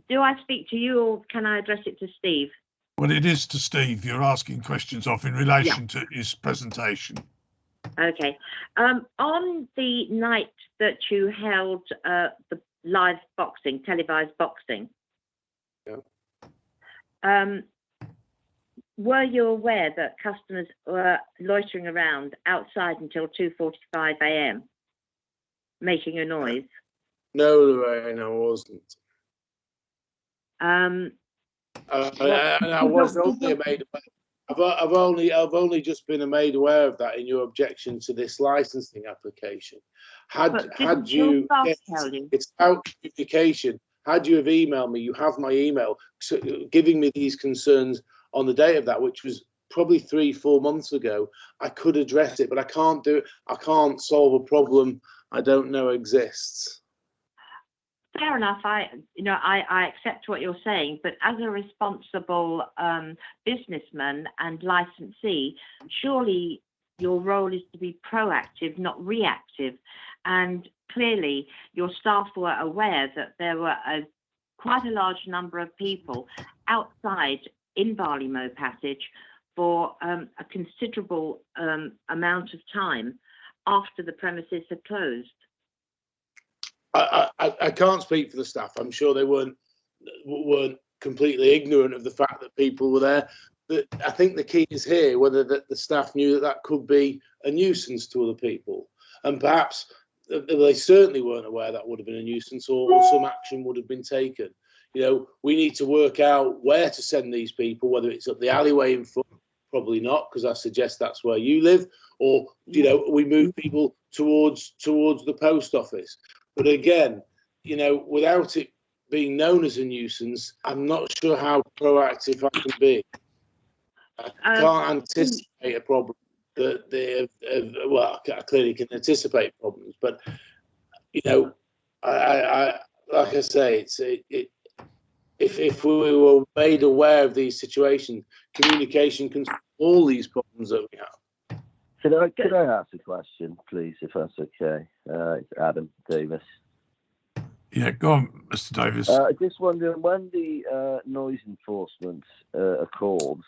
Do I speak to you or can I address it to Steve? Well, it is to Steve. You're asking questions of in relation to his presentation. Okay. On the night that you held the live boxing, televised boxing, were you aware that customers were loitering around outside until 2:45 a.m. making a noise? No, Lorraine, I wasn't. I was only made. I've only just been made aware of that in your objection to this licensing application. Had you, it's about communication. Had you have emailed me, you have my email, giving me these concerns on the date of that, which was probably 3-4 months ago. I could address it, but I can't do it. I can't solve a problem I don't know exists. Fair enough. I accept what you're saying, but as a responsible businessman and licensee, surely your role is to be proactive, not reactive. And clearly, your staff were aware that there were quite a large number of people outside in Barley Mow Passage for a considerable amount of time after the premises had closed. I can't speak for the staff. I'm sure they weren't completely ignorant of the fact that people were there. But I think the key is here whether the staff knew that could be a nuisance to other people, and perhaps they certainly weren't aware that would have been a nuisance, or some action would have been taken. We need to work out where to send these people, whether it's up the alleyway in front, probably not, because I suggest that's where you live, or we move people towards the post office. But again, without it being known as a nuisance, I'm not sure how proactive I can be. I can't anticipate a problem I clearly can anticipate problems, but I like I say, if we were made aware of these situations, communication can solve all these problems that we have. Could I ask a question, please, if that's okay? It's Adam Davis. Yeah, go on, Mr. Davis. Just wondering, when the noise enforcement are called,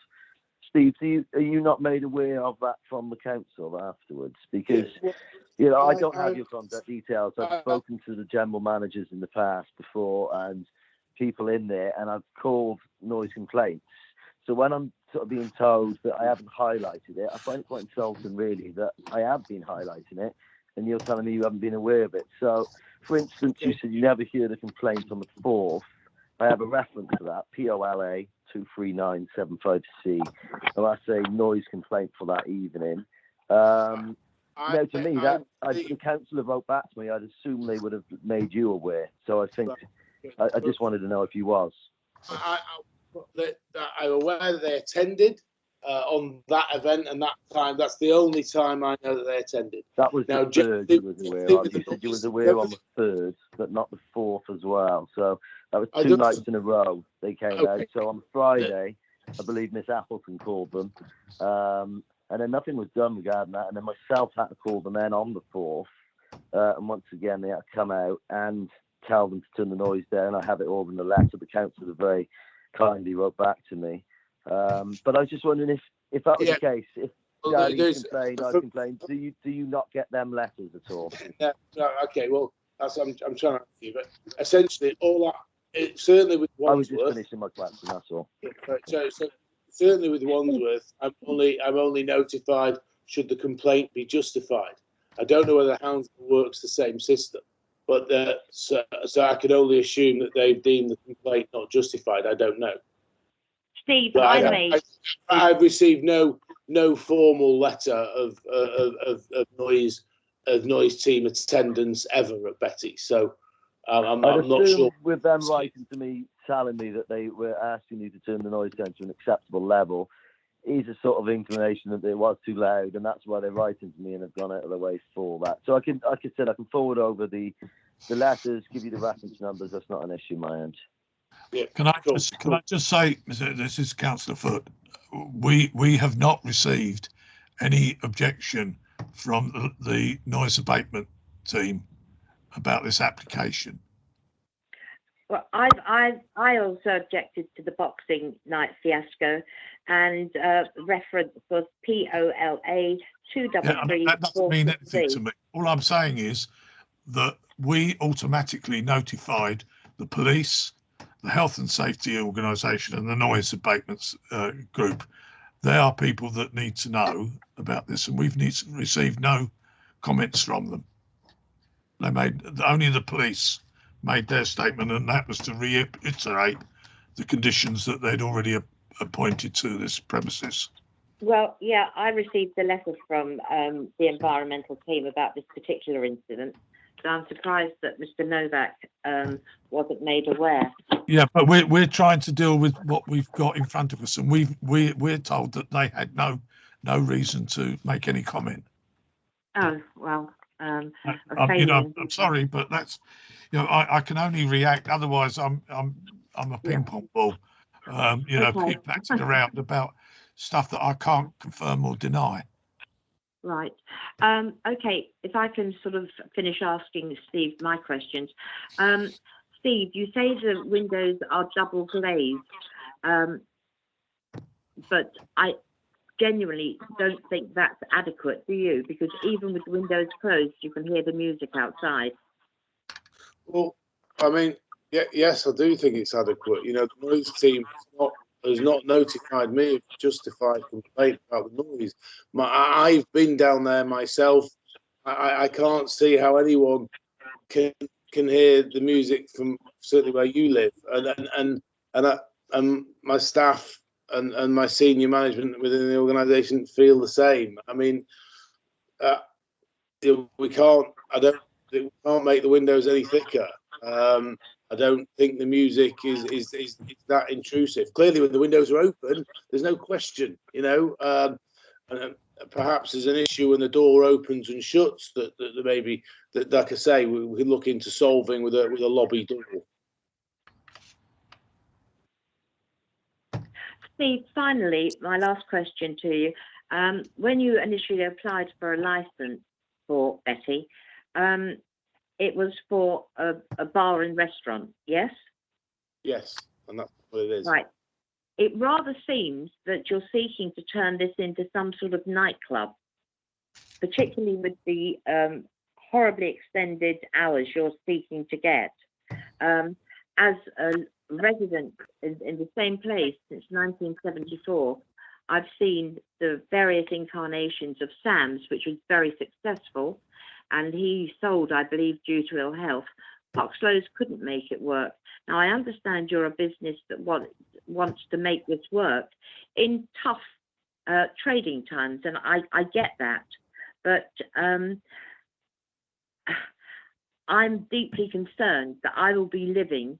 Steve, are you not made aware of that from the council afterwards? Because, I don't have your contact details. I've spoken to the general managers in the past before and people in there, and I've called noise complaints. So when I'm sort of being told that I haven't highlighted it, I find it quite insulting, really, that I have been highlighting it, and you're telling me you haven't been aware of it. So, for instance, you said you never hear the complaint on the 4th. I have a reference to that, POLA 23975C, and I say noise complaint for that evening. To me, if the councillor wrote back to me, I'd assume they would have made you aware. So I think, I just wanted to know if you was. I'm aware that they attended on that event and that time. That's the only time I know that they attended. That was the 3rd you was aware of. You said you was aware on the 3rd, but not the 4th as well. So that was 2 nights in a row they came out. So on Friday, I believe Miss Appleton called them. And then nothing was done regarding that. And then myself had to call them then on the 4th. And once again, they had to come out and tell them to turn the noise down. I have it all in the letter. The councillor very kindly wrote back to me. But I was just wondering if that was the case, if Daddy complained, I complained, do you not get them letters at all? No, okay, well, that's I'm trying to answer you, but essentially all certainly with I was just Wandsworth. finishing my question, that's all. So certainly with Wandsworth, I'm only notified should the complaint be justified. I don't know whether Hounslow works the same system, but so I can only assume that they've deemed the complaint not justified. I don't know. Steve, But I've received no formal letter of noise team attendance ever at Betty. So I'm not sure. With them writing to me, telling me that they were asking you to turn the noise down to an acceptable level, is a sort of inclination that it was too loud, and that's why they're writing to me and have gone out of their way for that. So I can forward over the letters, give you the reference numbers. That's not an issue, my end. Yeah, Can I just say, this is Councillor Foot, we have not received any objection from the noise abatement team about this application. Well, I also objected to the boxing night fiasco, and reference was POLA 233. That doesn't mean anything to me. All I'm saying is that we automatically notified the police, the health and safety organisation, and the noise abatements group. They are people that need to know about this, and we've received no comments from them. Only the police made their statement, and that was to reiterate the conditions that they'd already appointed to this premises. Well, yeah, I received a letter from the environmental team about this particular incident. So I'm surprised that Mr. Novak wasn't made aware. Yeah, but we're trying to deal with what we've got in front of us, and we're told that they had no reason to make any comment. Oh well, I'm sorry, but that's, I can only react. Otherwise, I'm a ping pong ball. Keep batting around about stuff that I can't confirm or deny. Right. Okay, if I can sort of finish asking Steve my questions. Steve, you say the windows are double glazed, but I genuinely don't think that's adequate, do you? Because even with windows closed, you can hear the music outside. Well, I mean, yes, I do think it's adequate. The noise team has not notified me of justified complaint about the noise. I've been down there myself. I can't see how anyone can hear the music from certainly where you live, and my staff and my senior management within the organisation feel the same. I mean, we can't make the windows any thicker. I don't think the music is that intrusive. Clearly, when the windows are open, there's no question, and perhaps there's an issue when the door opens and shuts that maybe, like I say, we can look into solving with a lobby door. Steve, finally, my last question to you. When you initially applied for a license for Betty, it was for a bar and restaurant, yes? Yes, and that's what it is. Right. It rather seems that you're seeking to turn this into some sort of nightclub, particularly with the horribly extended hours you're seeking to get. As a resident in the same place since 1974, I've seen the various incarnations of Sam's, which was very successful, and he sold, I believe, due to ill health. Foxlows couldn't make it work. Now, I understand you're a business that wants to make this work in tough trading times, and I get that. But I'm deeply concerned that I will be living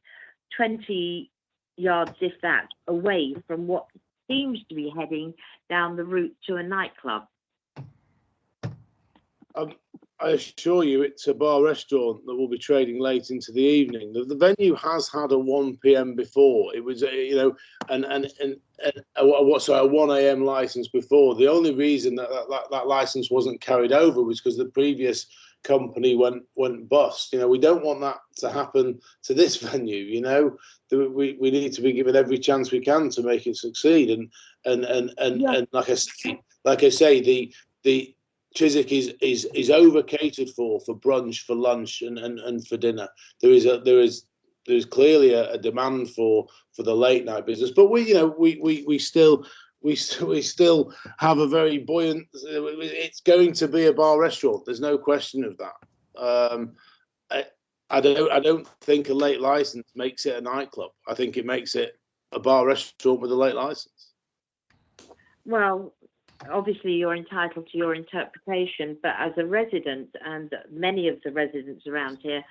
20 yards, if that, away from what seems to be heading down the route to a nightclub. I assure you, it's a bar restaurant that will be trading late into the evening. The venue has had a 1 p.m. before. It was, a 1 a.m. license before. The only reason that license wasn't carried over was because the previous company went bust. We don't want that to happen to this venue. We need to be given every chance we can to make it succeed. And like I say, the Chiswick is over catered for brunch, for lunch, and for dinner. There is there's clearly a demand for the late night business, but we still have a very buoyant. It's going to be a bar restaurant. There's no question of that. I don't think a late license makes it a nightclub. I think it makes it a bar restaurant with a late license. Well, obviously you're entitled to your interpretation, but as a resident, and many of the residents around here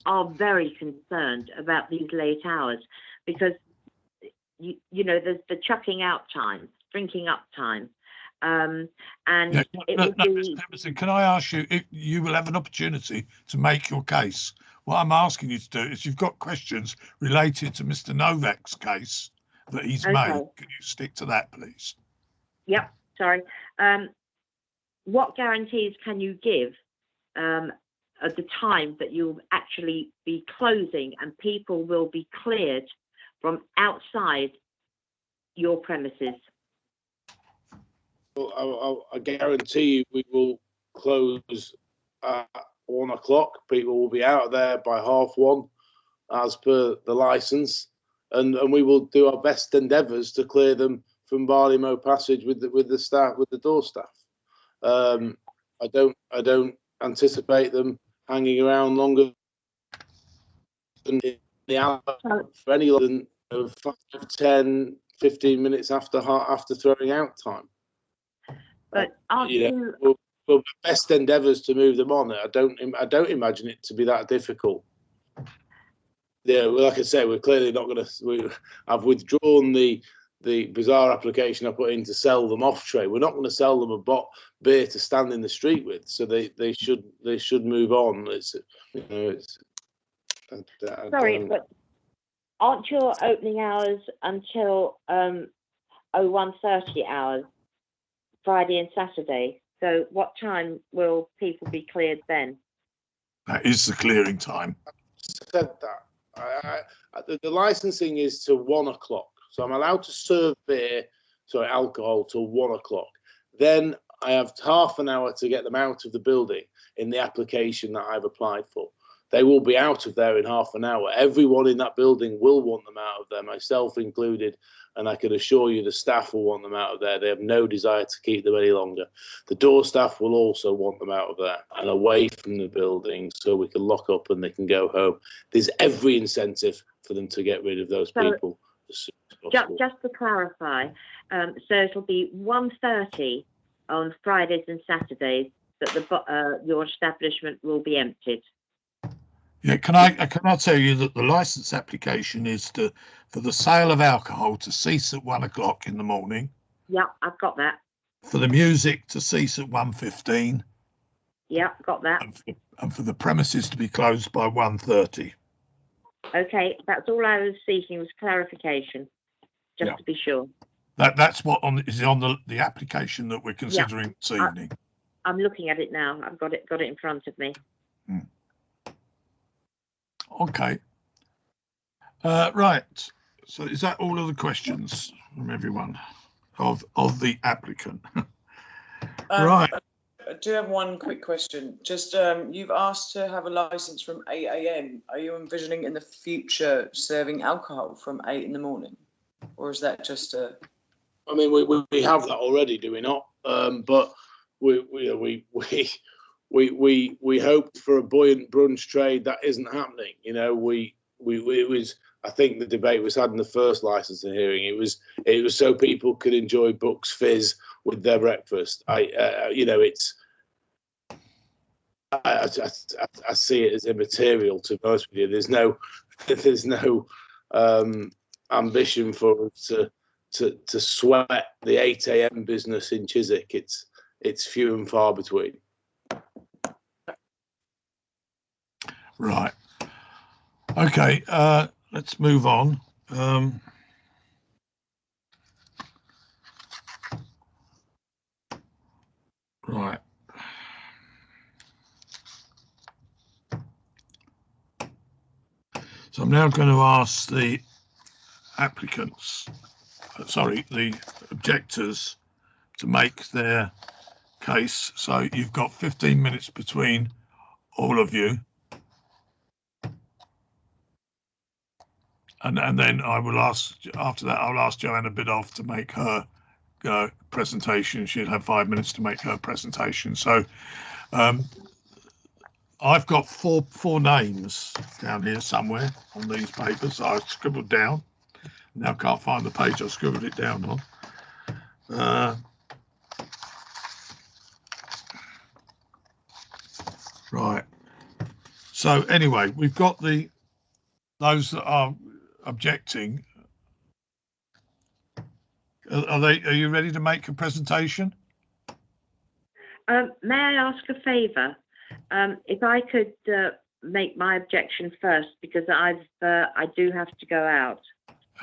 are very concerned about these late hours, because there's the chucking out time, drinking up time, and Mr. Emerson, can I ask you if you will have an opportunity to make your case? What I'm asking you to do is, you've got questions related to Mr. Novak's case that he's made. Can you stick to that, please? Yep. Sorry. What guarantees can you give at the time that you'll actually be closing and people will be cleared from outside your premises? Well, I guarantee you we will close at 1 o'clock. People will be out of there by 1:30 as per the license, and we will do our best endeavours to clear them from Barley Mow Passage with the staff, with the door staff. I don't anticipate them hanging around longer than the hour for any longer than 5, 10, 15 minutes after throwing out time. But we'll best endeavours to move them on. I don't imagine it to be that difficult. Yeah, well, like I say, we're clearly not going to. I've withdrawn the bizarre application I put in to sell them off tray. We're not going to sell them a beer to stand in the street with. So they should move on. Sorry, but aren't your opening hours until 01:30 hours, Friday and Saturday? So what time will people be cleared then? That is the clearing time. Said that. The licensing is to 1 o'clock. So I'm allowed to serve alcohol till 1 o'clock. Then I have half an hour to get them out of the building in the application that I've applied for. They will be out of there in half an hour. Everyone in that building will want them out of there, myself included. And I can assure you the staff will want them out of there. They have no desire to keep them any longer. The door staff will also want them out of there and away from the building so we can lock up and they can go home. There's every incentive for them to get rid of those people. Just to clarify, so it'll be 1:30 on Fridays and Saturdays that your establishment will be emptied. Yeah, can I tell you that the license application is for the sale of alcohol to cease at 1 o'clock in the morning. Yeah, I've got that. For the music to cease at 1:15. Yeah, got that. And for the premises to be closed by 1:30. Okay, that's all I was seeking, was clarification, just to be sure. That's what is on the application that we're considering this evening. I'm looking at it now. I've got it in front of me. Okay. Right. So is that all of the questions from everyone of the applicant? Right. I do have one quick question. Just you've asked to have a license from 8 a.m. Are you envisioning in the future serving alcohol from 8 in the morning, or is that just a? I mean, we have that already, do we not? But we hoped for a buoyant brunch trade. That isn't happening. You know, it was. I think the debate was had in the first licensing hearing. It was so people could enjoy Bucks Fizz with their breakfast. I see it as immaterial, to be honest with you. There's no ambition for us to sweat the 8 a.m. business in Chiswick. It's few and far between. Right. Okay. Let's move on. Right. So I'm now going to ask the applicants, the objectors, to make their case. So you've got 15 minutes between all of you. and then I will ask, after that, I'll ask Joanna Bidoff to make her presentation. She'll have 5 minutes to make her presentation. So I've got four names down here somewhere on these papers I scribbled down. Now I can't find the page I scribbled it down on. Right. So anyway, we've got those that are objecting. Are you ready to make a presentation? May I ask a favour? If I could make my objection first, because I do have to go out.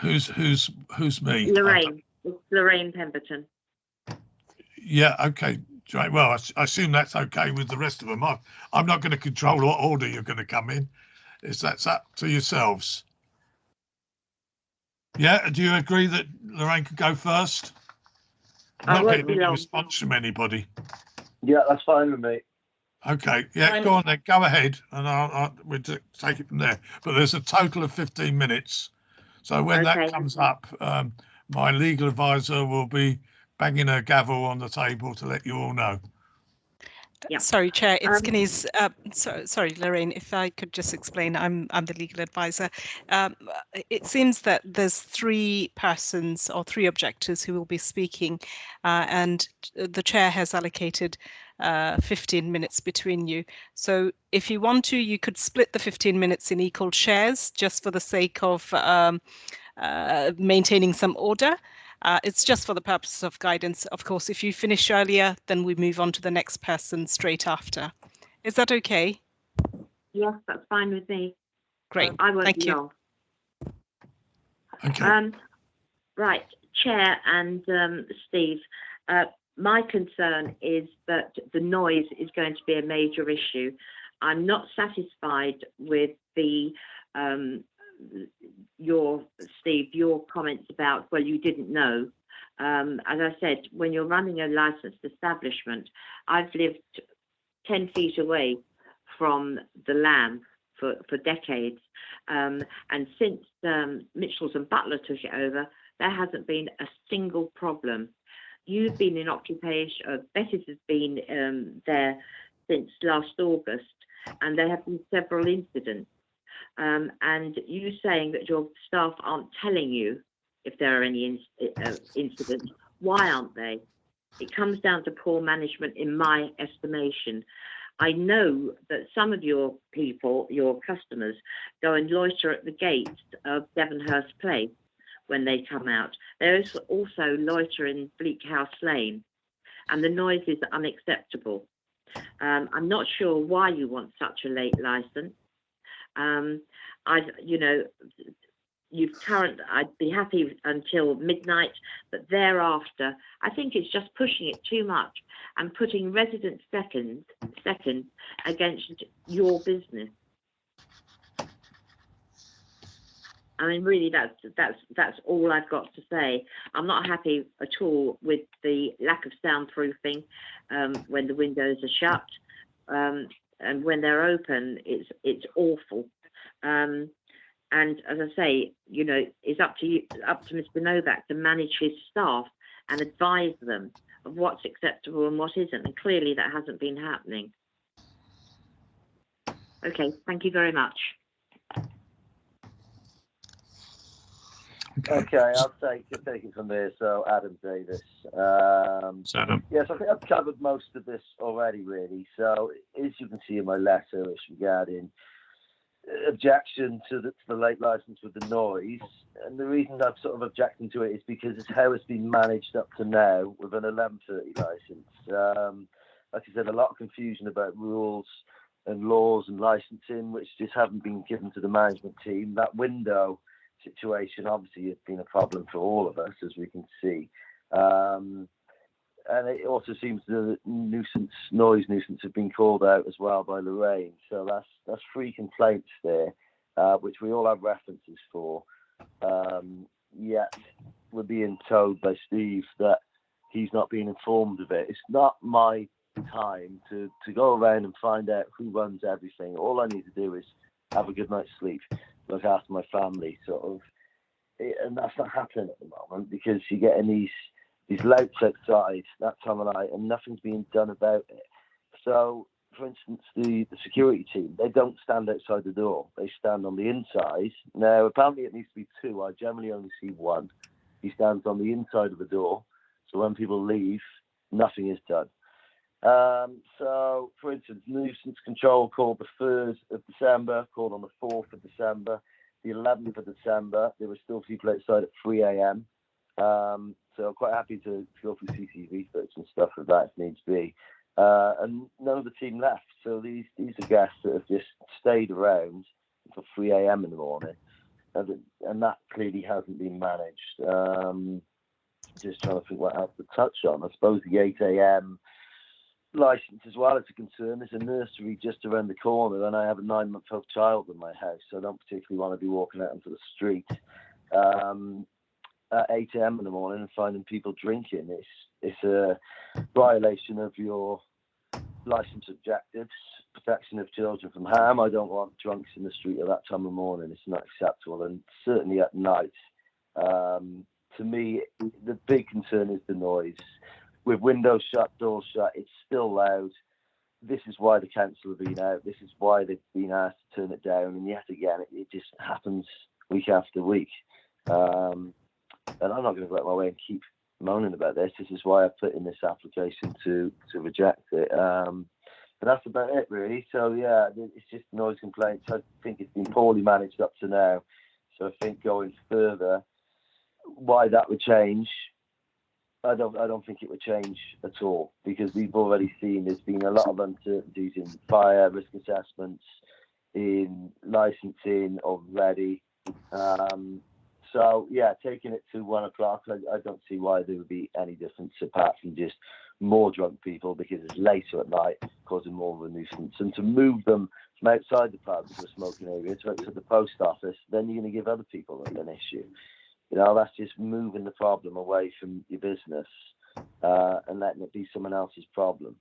Who's me? Lorraine. It's Lorraine Pemberton. Yeah. Okay. Right. Well, I assume that's okay with the rest of them. I'm not going to control what order you're going to come in. That's up to yourselves. Yeah. Do you agree that Lorraine could go first? I'm not getting any response from anybody. Yeah, that's fine with me. Okay. Yeah. Go on then. Go ahead, and we'll take it from there. But there's a total of 15 minutes. So when that comes up, my legal advisor will be banging her gavel on the table to let you all know. Yeah. Sorry, Chair, it's Kenise. Sorry, Lorraine, if I could just explain, I'm the legal advisor. It seems that there's 3 persons or 3 objectors who will be speaking, and the Chair has allocated 15 minutes between you. So if you want to, you could split the 15 minutes in equal shares just for the sake of maintaining some order. It's just for the purposes of guidance. Of course, if you finish earlier, then we move on to the next person straight after. Is that okay? Yes, that's fine with me. Great. I won't Thank be you. long. Okay. Right, Chair and Steve, my concern is that the noise is going to be a major issue. I'm not satisfied with the your comments about, well, you didn't know. As I said, when you're running a licensed establishment, I've lived 10 feet away from the LAM for decades, and since Mitchells and Butler took it over, there hasn't been a single problem. You've been in occupation, Betty's has been there since last August, and there have been several incidents. And you saying that your staff aren't telling you if there are any incidents, why aren't they? It comes down to poor management, in my estimation. I know that some of your people, your customers, go and loiter at the gates of Devonhurst Place when they come out. There is also loiter in Bleak House Lane, and the noise is unacceptable. I'm not sure why you want such a late license. I'd be happy until midnight, but thereafter, I think it's just pushing it too much and putting residents second against your business. I mean, really, that's all I've got to say. I'm not happy at all with the lack of soundproofing when the windows are shut, and when they're open, it's awful. And as I say, you know, it's up to Mr. Novak to manage his staff and advise them of what's acceptable and what isn't. And clearly, that hasn't been happening. Okay, thank you very much. Okay, I'll take it from there. So, Adam Davis. Adam. Yes, I think I've covered most of this already, really. So, as you can see in my letter, it's regarding objection to the late license with the noise. And the reason I'm sort of objecting to it is because it's how it's been managed up to now with an 11:30 license. Like I said, a lot of confusion about rules and laws and licensing, which just haven't been given to the management team. That window situation obviously has been a problem for all of us, as we can see, and it also seems the noise nuisance have been called out as well by Lorraine. So that's 3 complaints there, which we all have references for. Yet we're being told by Steve that he's not being informed of it. It's not my time to go around and find out who runs everything. All I need to do is have a good night's sleep. look after my family, sort of. And that's not happening at the moment because you're getting these louts outside that time of night and nothing's being done about it. So, for instance, the security team, they don't stand outside the door. They stand on the inside. Now, apparently it needs to be two. I generally only see one. He stands on the inside of the door. So when people leave, nothing is done. So, for instance, nuisance control called the 3rd of December, called on the 4th of December, the 11th of December. There were still people outside at 3 a.m. So I'm quite happy to go through CCTV footage and stuff like that if needs be. And none of the team left. So these are guests that have just stayed around until 3 a.m. in the morning. And that clearly hasn't been managed. Just trying to think what else to touch on. I suppose the 8 a.m. license as well is a concern. There's a nursery just around the corner and I have a 9-month-old child in my house, so I don't particularly want to be walking out into the street at 8 a.m. in the morning and finding people drinking. It's a violation of your license objectives, protection of children from harm. I don't want drunks in the street at that time of morning. It's not acceptable, and certainly at night. To me, the big concern is the noise. With windows shut, doors shut, it's still loud. This is why the council have been out. This is why they've been asked to turn it down. And yet again, it just happens week after week. And I'm not going to go out my way and keep moaning about this. This is why I put in this application to reject it. And that's about it, really. So, yeah, it's just noise complaints. I think it's been poorly managed up to now. So I think going further, why that would change, I don't think it would change at all, because we've already seen there's been a lot of uncertainties in fire risk assessments, in licensing already. So yeah, taking it to 1 o'clock, I don't see why there would be any difference apart from just more drunk people because it's later at night, causing more of a nuisance. And to move them from outside the pub to a smoking area to the post office, then you're going to give other people an issue. You know, that's just moving the problem away from your business and letting it be someone else's problem,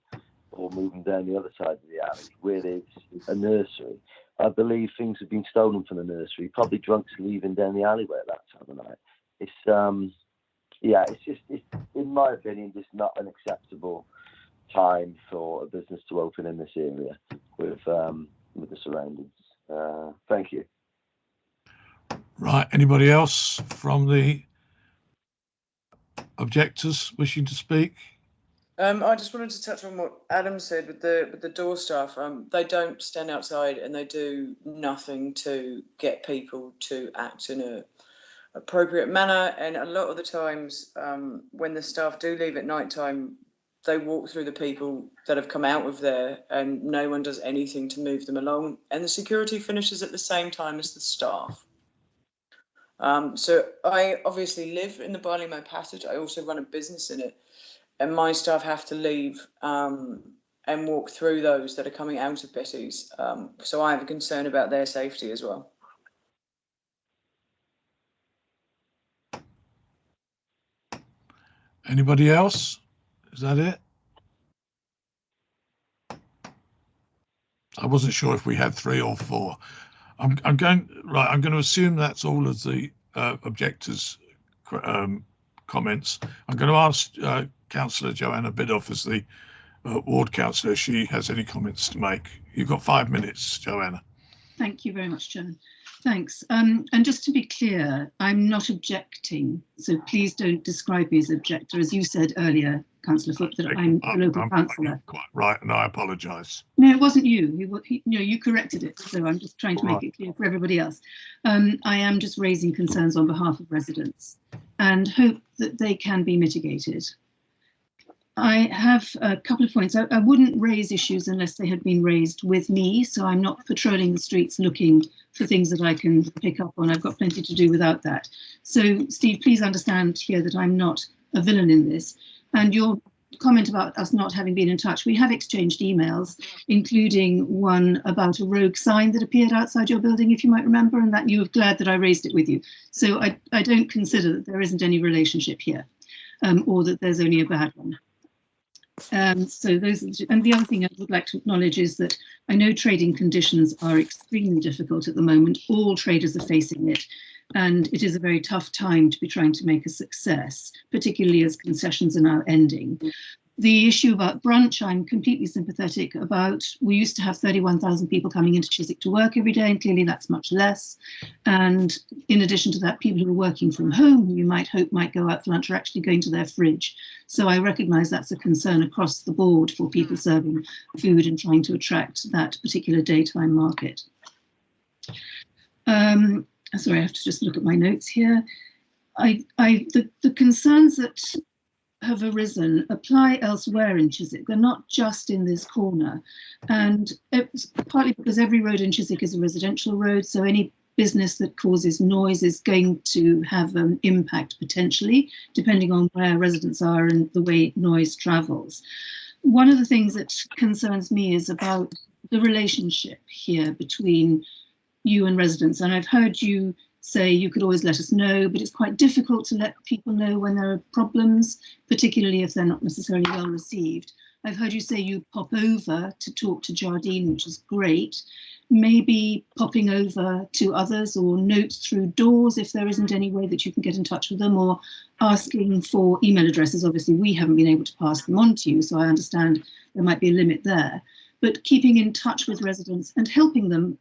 or moving down the other side of the alley where there's a nursery. I believe things have been stolen from the nursery, probably drunks leaving down the alleyway at that time of night. It's in my opinion, just not an acceptable time for a business to open in this area with the surroundings. Thank you. Right. Anybody else from the objectors wishing to speak? I just wanted to touch on what Adam said with the door staff. They don't stand outside and they do nothing to get people to act in a appropriate manner. And a lot of the times, when the staff do leave at night time, they walk through the people that have come out of there, and no one does anything to move them along. And the security finishes at the same time as the staff. So I obviously live in the Barley Mow Passage. I also run a business in it. And my staff have to leave and walk through those that are coming out of Betty's. So I have a concern about their safety as well. Anybody else? Is that it? I wasn't sure if we had 3 or 4. I'm going to assume that's all of the objectors' comments. I'm going to ask Councillor Joanna Bidoff as the ward councillor if she has any comments to make. You've got 5 minutes, Joanna. Thank you very much, Chairman. Thanks. And just to be clear, I'm not objecting, so please don't describe me as objector. As you said earlier, Councillor Foote, that I'm a local councillor. Quite right, and I apologise. No, it wasn't you. You corrected it, so I'm just trying to make it clear for everybody else. I am just raising concerns on behalf of residents and hope that they can be mitigated. I have a couple of points. I wouldn't raise issues unless they had been raised with me, so I'm not patrolling the streets looking for things that I can pick up on. I've got plenty to do without that. So, Steve, please understand here that I'm not a villain in this. And your comment about us not having been in touch, we have exchanged emails, including one about a rogue sign that appeared outside your building, if you might remember, and that you were glad that I raised it with you. So I don't consider that there isn't any relationship here, or that there's only a bad one. So those, and the other thing I would like to acknowledge is that I know trading conditions are extremely difficult at the moment. All traders are facing it, and it is a very tough time to be trying to make a success, particularly as concessions are now ending. The issue about brunch, I'm completely sympathetic about. We used to have 31,000 people coming into Chiswick to work every day, and clearly that's much less. And in addition to that, people who are working from home, who you might hope might go out for lunch, are actually going to their fridge. So I recognise that's a concern across the board for people serving food and trying to attract that particular daytime market. Sorry, I have to just look at my notes here. The concerns that have arisen apply elsewhere in Chiswick. They're not just in this corner. And it's partly because every road in Chiswick is a residential road, so any business that causes noise is going to have an impact potentially, depending on where residents are and the way noise travels. One of the things that concerns me is about the relationship here between you and residents. And I've heard you say you could always let us know, but it's quite difficult to let people know when there are problems, particularly if they're not necessarily well received. I've heard you say you pop over to talk to Jardine, which is great. Maybe popping over to others, or notes through doors if there isn't any way that you can get in touch with them, or asking for email addresses. Obviously, we haven't been able to pass them on to you, so I understand there might be a limit there. But keeping in touch with residents and helping them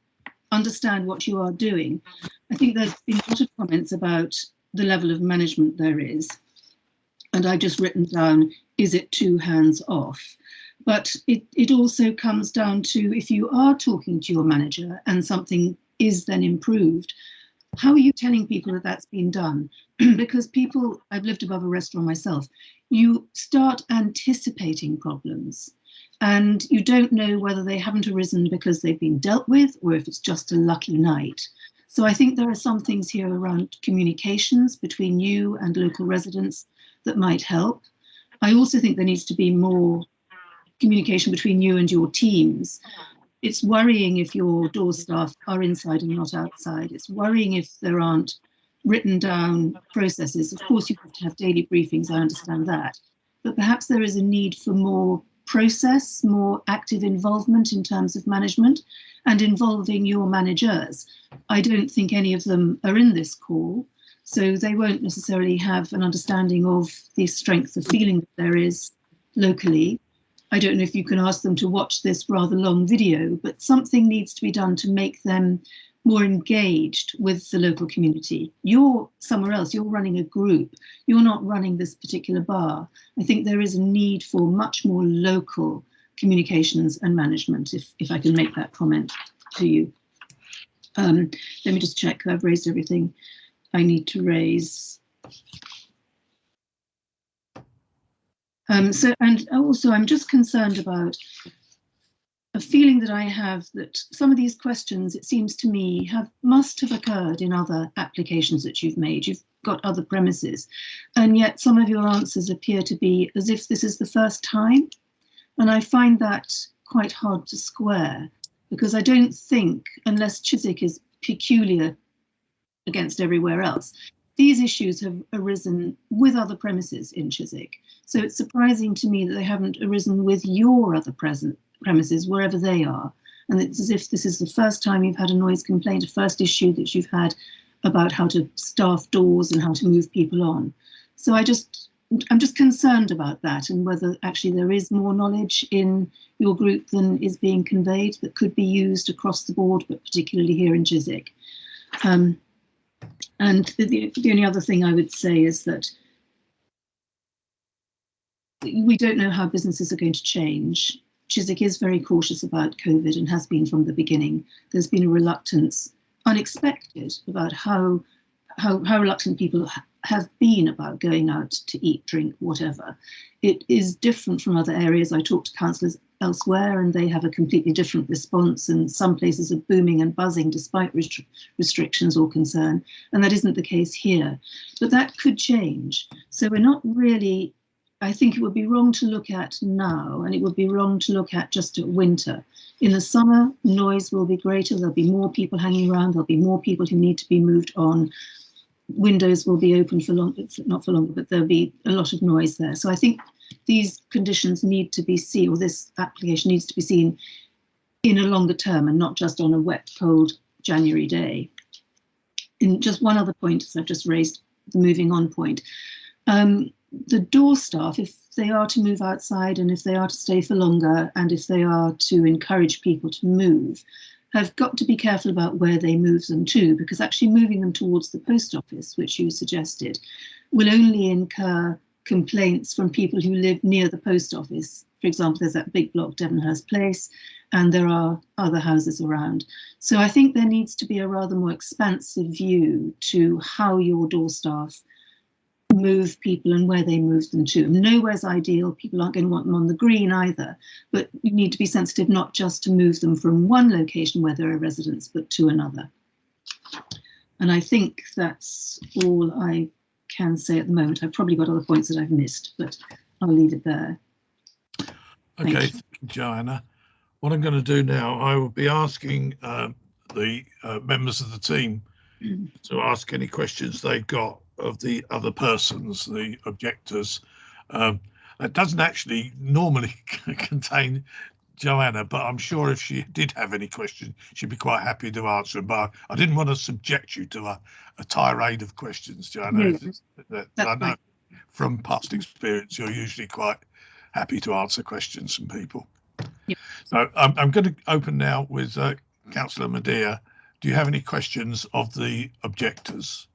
understand what you are doing. I think there's been a lot of comments about the level of management there is. And I've just written down, is it too hands off? But it also comes down to, if you are talking to your manager and something is then improved, how are you telling people that that's been done? Because people, I've lived above a restaurant myself, you start anticipating problems. And you don't know whether they haven't arisen because they've been dealt with, or if it's just a lucky night. So I think there are some things here around communications between you and local residents that might help. I also think there needs to be more communication between you and your teams. It's worrying if your door staff are inside and not outside. It's worrying if there aren't written down processes. Of course, you have to have daily briefings, I understand that. But perhaps there is a need for more process, more active involvement in terms of management, and involving your managers. I don't think any of them are in this call, so they won't necessarily have an understanding of the strength of feeling that there is locally. I don't know if you can ask them to watch this rather long video, but something needs to be done to make them more engaged with the local community. You're somewhere else, you're running a group, you're not running this particular bar. I think there is a need for much more local communications and management, if I can make that comment to you. Let me just check, I've raised everything I need to raise. And also I'm just concerned about a feeling that I have that some of these questions, it seems to me, must have occurred in other applications that you've made. You've got other premises, and yet some of your answers appear to be as if this is the first time. And I find that quite hard to square, because I don't think, unless Chiswick is peculiar against everywhere else, these issues have arisen with other premises in Chiswick. So it's surprising to me that they haven't arisen with your other premises, wherever they are. And it's as if this is the first time you've had a noise complaint, a first issue that you've had about how to staff doors and how to move people on. So I'm just concerned about that, and whether actually there is more knowledge in your group than is being conveyed that could be used across the board, but particularly here in Chiswick. And the only other thing I would say is that we don't know how businesses are going to change. Chiswick is very cautious about COVID and has been from the beginning. There's been a reluctance, unexpected, about how reluctant people have been about going out to eat, drink, whatever. It is different from other areas. I talked to councillors elsewhere and they have a completely different response, and some places are booming and buzzing despite restrictions or concern, and that isn't the case here. But that could change. So we're not really, I think it would be wrong to look at now, and it would be wrong to look at just at winter. In the summer, noise will be greater, there'll be more people hanging around, there'll be more people who need to be moved on. Windows will be open for long, not for longer, but there'll be a lot of noise there. So I think these conditions need to be seen, or this application needs to be seen in a longer term and not just on a wet, cold January day. And just one other point, as I've just raised, the moving on point. The door staff, if they are to move outside and if they are to stay for longer and if they are to encourage people to move, have got to be careful about where they move them to, because actually moving them towards the post office, which you suggested, will only incur complaints from people who live near the post office. For example, there's that big block, Devonhurst Place, and there are other houses around. So I think there needs to be a rather more expansive view to how your door staff move people and where they move them to. Nowhere's ideal. People aren't going to want them on the green either, but you need to be sensitive not just to move them from one location where there are residents, but to another. And I think that's all I can say at the moment. I've probably got other points that I've missed, but I'll leave it there. Okay, thank you, Joanna. What I'm going to do now, I will be asking the members of the team to ask any questions they've got of the other persons, the objectors. It doesn't actually normally contain Joanna, but I'm sure if she did have any questions, she'd be quite happy to answer them. But I didn't want to subject you to a tirade of questions, Joanna. I know from past experience, you're usually quite happy to answer questions from people. Yep. So I'm going to open now with Councillor Medea. Do you have any questions of the objectors?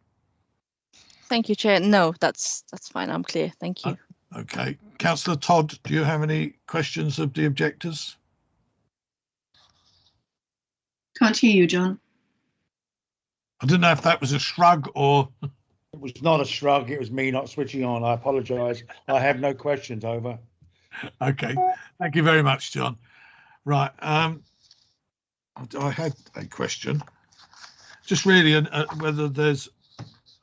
Thank you, Chair. No, that's fine. I'm clear. Thank you. Okay. Councillor Todd, do you have any questions of the objectors? Can't hear you, John. I don't know if that was a shrug or... It was not a shrug. It was me not switching on. I apologise. I have no questions. Over. Okay. Thank you very much, John. Right. I had a question. Just really whether there's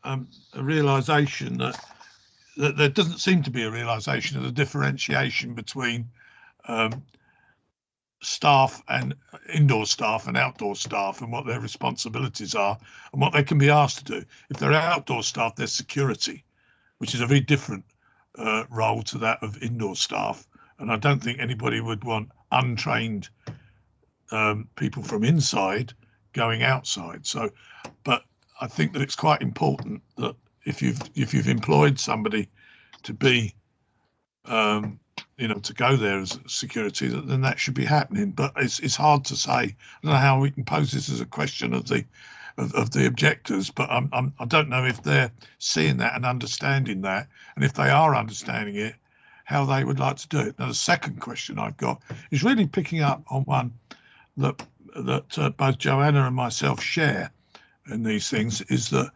a realisation that there doesn't seem to be a realisation of the differentiation between staff and indoor staff and outdoor staff and what their responsibilities are and what they can be asked to do. If they're outdoor staff, there's security, which is a very different role to that of indoor staff. And I don't think anybody would want untrained people from inside going outside. So, but I think that it's quite important that if you've employed somebody to be, to go there as security, then that should be happening. But it's hard to say. I don't know how we can pose this as a question of the objectors, but I don't know if they're seeing that and understanding that, and if they are understanding it, how they would like to do it. Now, the second question I've got is really picking up on one that both Joanna and myself share in these things, is that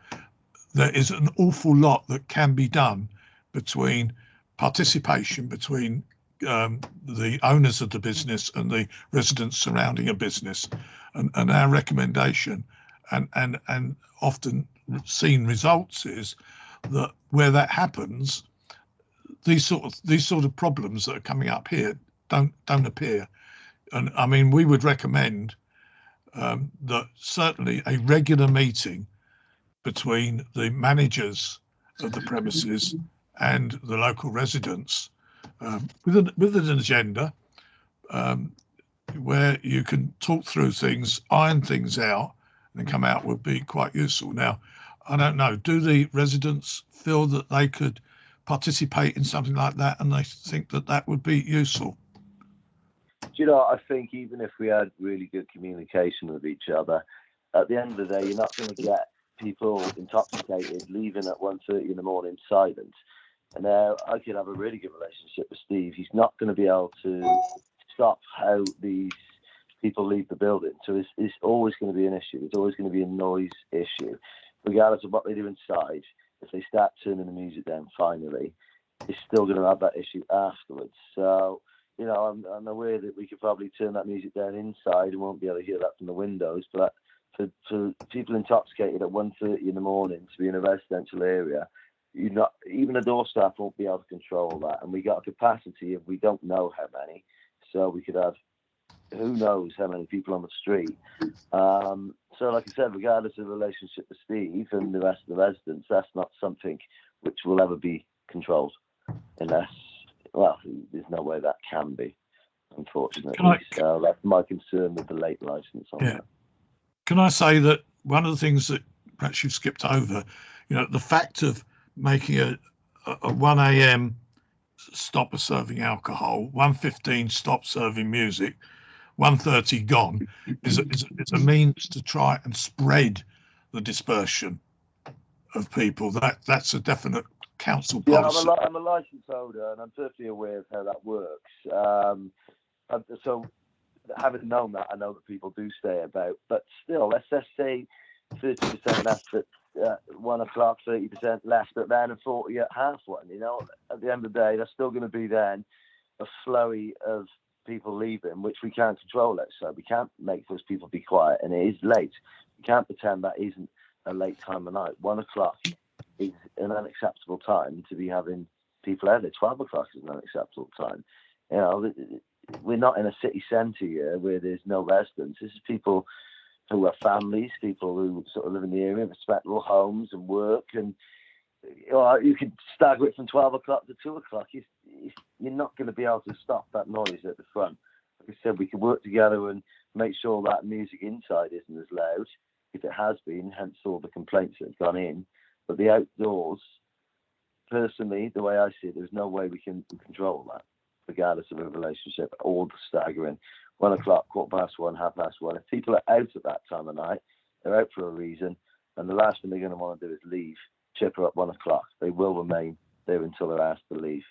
there is an awful lot that can be done between participation between the owners of the business and the residents surrounding a business, and our recommendation and often seen results is that where that happens, these sort of problems that are coming up here don't appear. And I mean, we would recommend that certainly a regular meeting between the managers of the premises and the local residents with an agenda where you can talk through things, iron things out, and come out would be quite useful. Now, I don't know, do the residents feel that they could participate in something like that and they think that that would be useful? Do you know, I think even if we had really good communication with each other, at the end of the day, you're not going to get people intoxicated leaving at 1:30 in the morning silent. And I could have a really good relationship with Steve. He's not going to be able to stop how these people leave the building. So it's always going to be an issue. It's always going to be a noise issue, regardless of what they do inside. If they start turning the music down finally, it's still going to have that issue afterwards. So, you know, I'm aware that we could probably turn that music down inside and won't be able to hear that from the windows. But for people intoxicated at 1:30 in the morning to be in a residential area, even the door staff won't be able to control that. And we got a capacity of, we don't know how many, so we could have who knows how many people on the street. So like I said, regardless of the relationship with Steve and the rest of the residents, that's not something which will ever be controlled unless well, there's no way that can be, unfortunately. Can I- So that's my concern with the late license on Yeah. that. Can I say that one of the things that perhaps you've skipped over, the fact of making a 1 a.m. stop of serving alcohol, 1:15 stop serving music, 1:30 gone, is a means to try and spread the dispersion of people. That's a definite council Yeah, policy. I'm a license holder, and I'm perfectly aware of how that works. So, having known that, I know that people do stay about. But still, let's just say 30% left at 1 o'clock, 30% left at then, and 40 at half one. At the end of the day, there's still going to be then a flurry of people leaving, which we can't control it. So we can't make those people be quiet, and it is late. We can't pretend that isn't a late time of night. 1 o'clock is an unacceptable time to be having people out there. 12 o'clock is an unacceptable time. We're not in a city centre here where there's no residents. This is people who have families, people who sort of live in the area, respectable homes and work, and you could stagger it from 12 o'clock to 2 o'clock. You're not going to be able to stop that noise at the front. Like I said, we can work together and make sure that music inside isn't as loud, if it has been, hence all the complaints that have gone in. But the outdoors, personally, the way I see it, there's no way we can control that, regardless of a relationship or the staggering. 1 o'clock, 1:15, 1:30. If people are out at that time of night, they're out for a reason, and the last thing they're going to want to do is leave, chipper at 1 o'clock. They will remain there until they're asked to leave.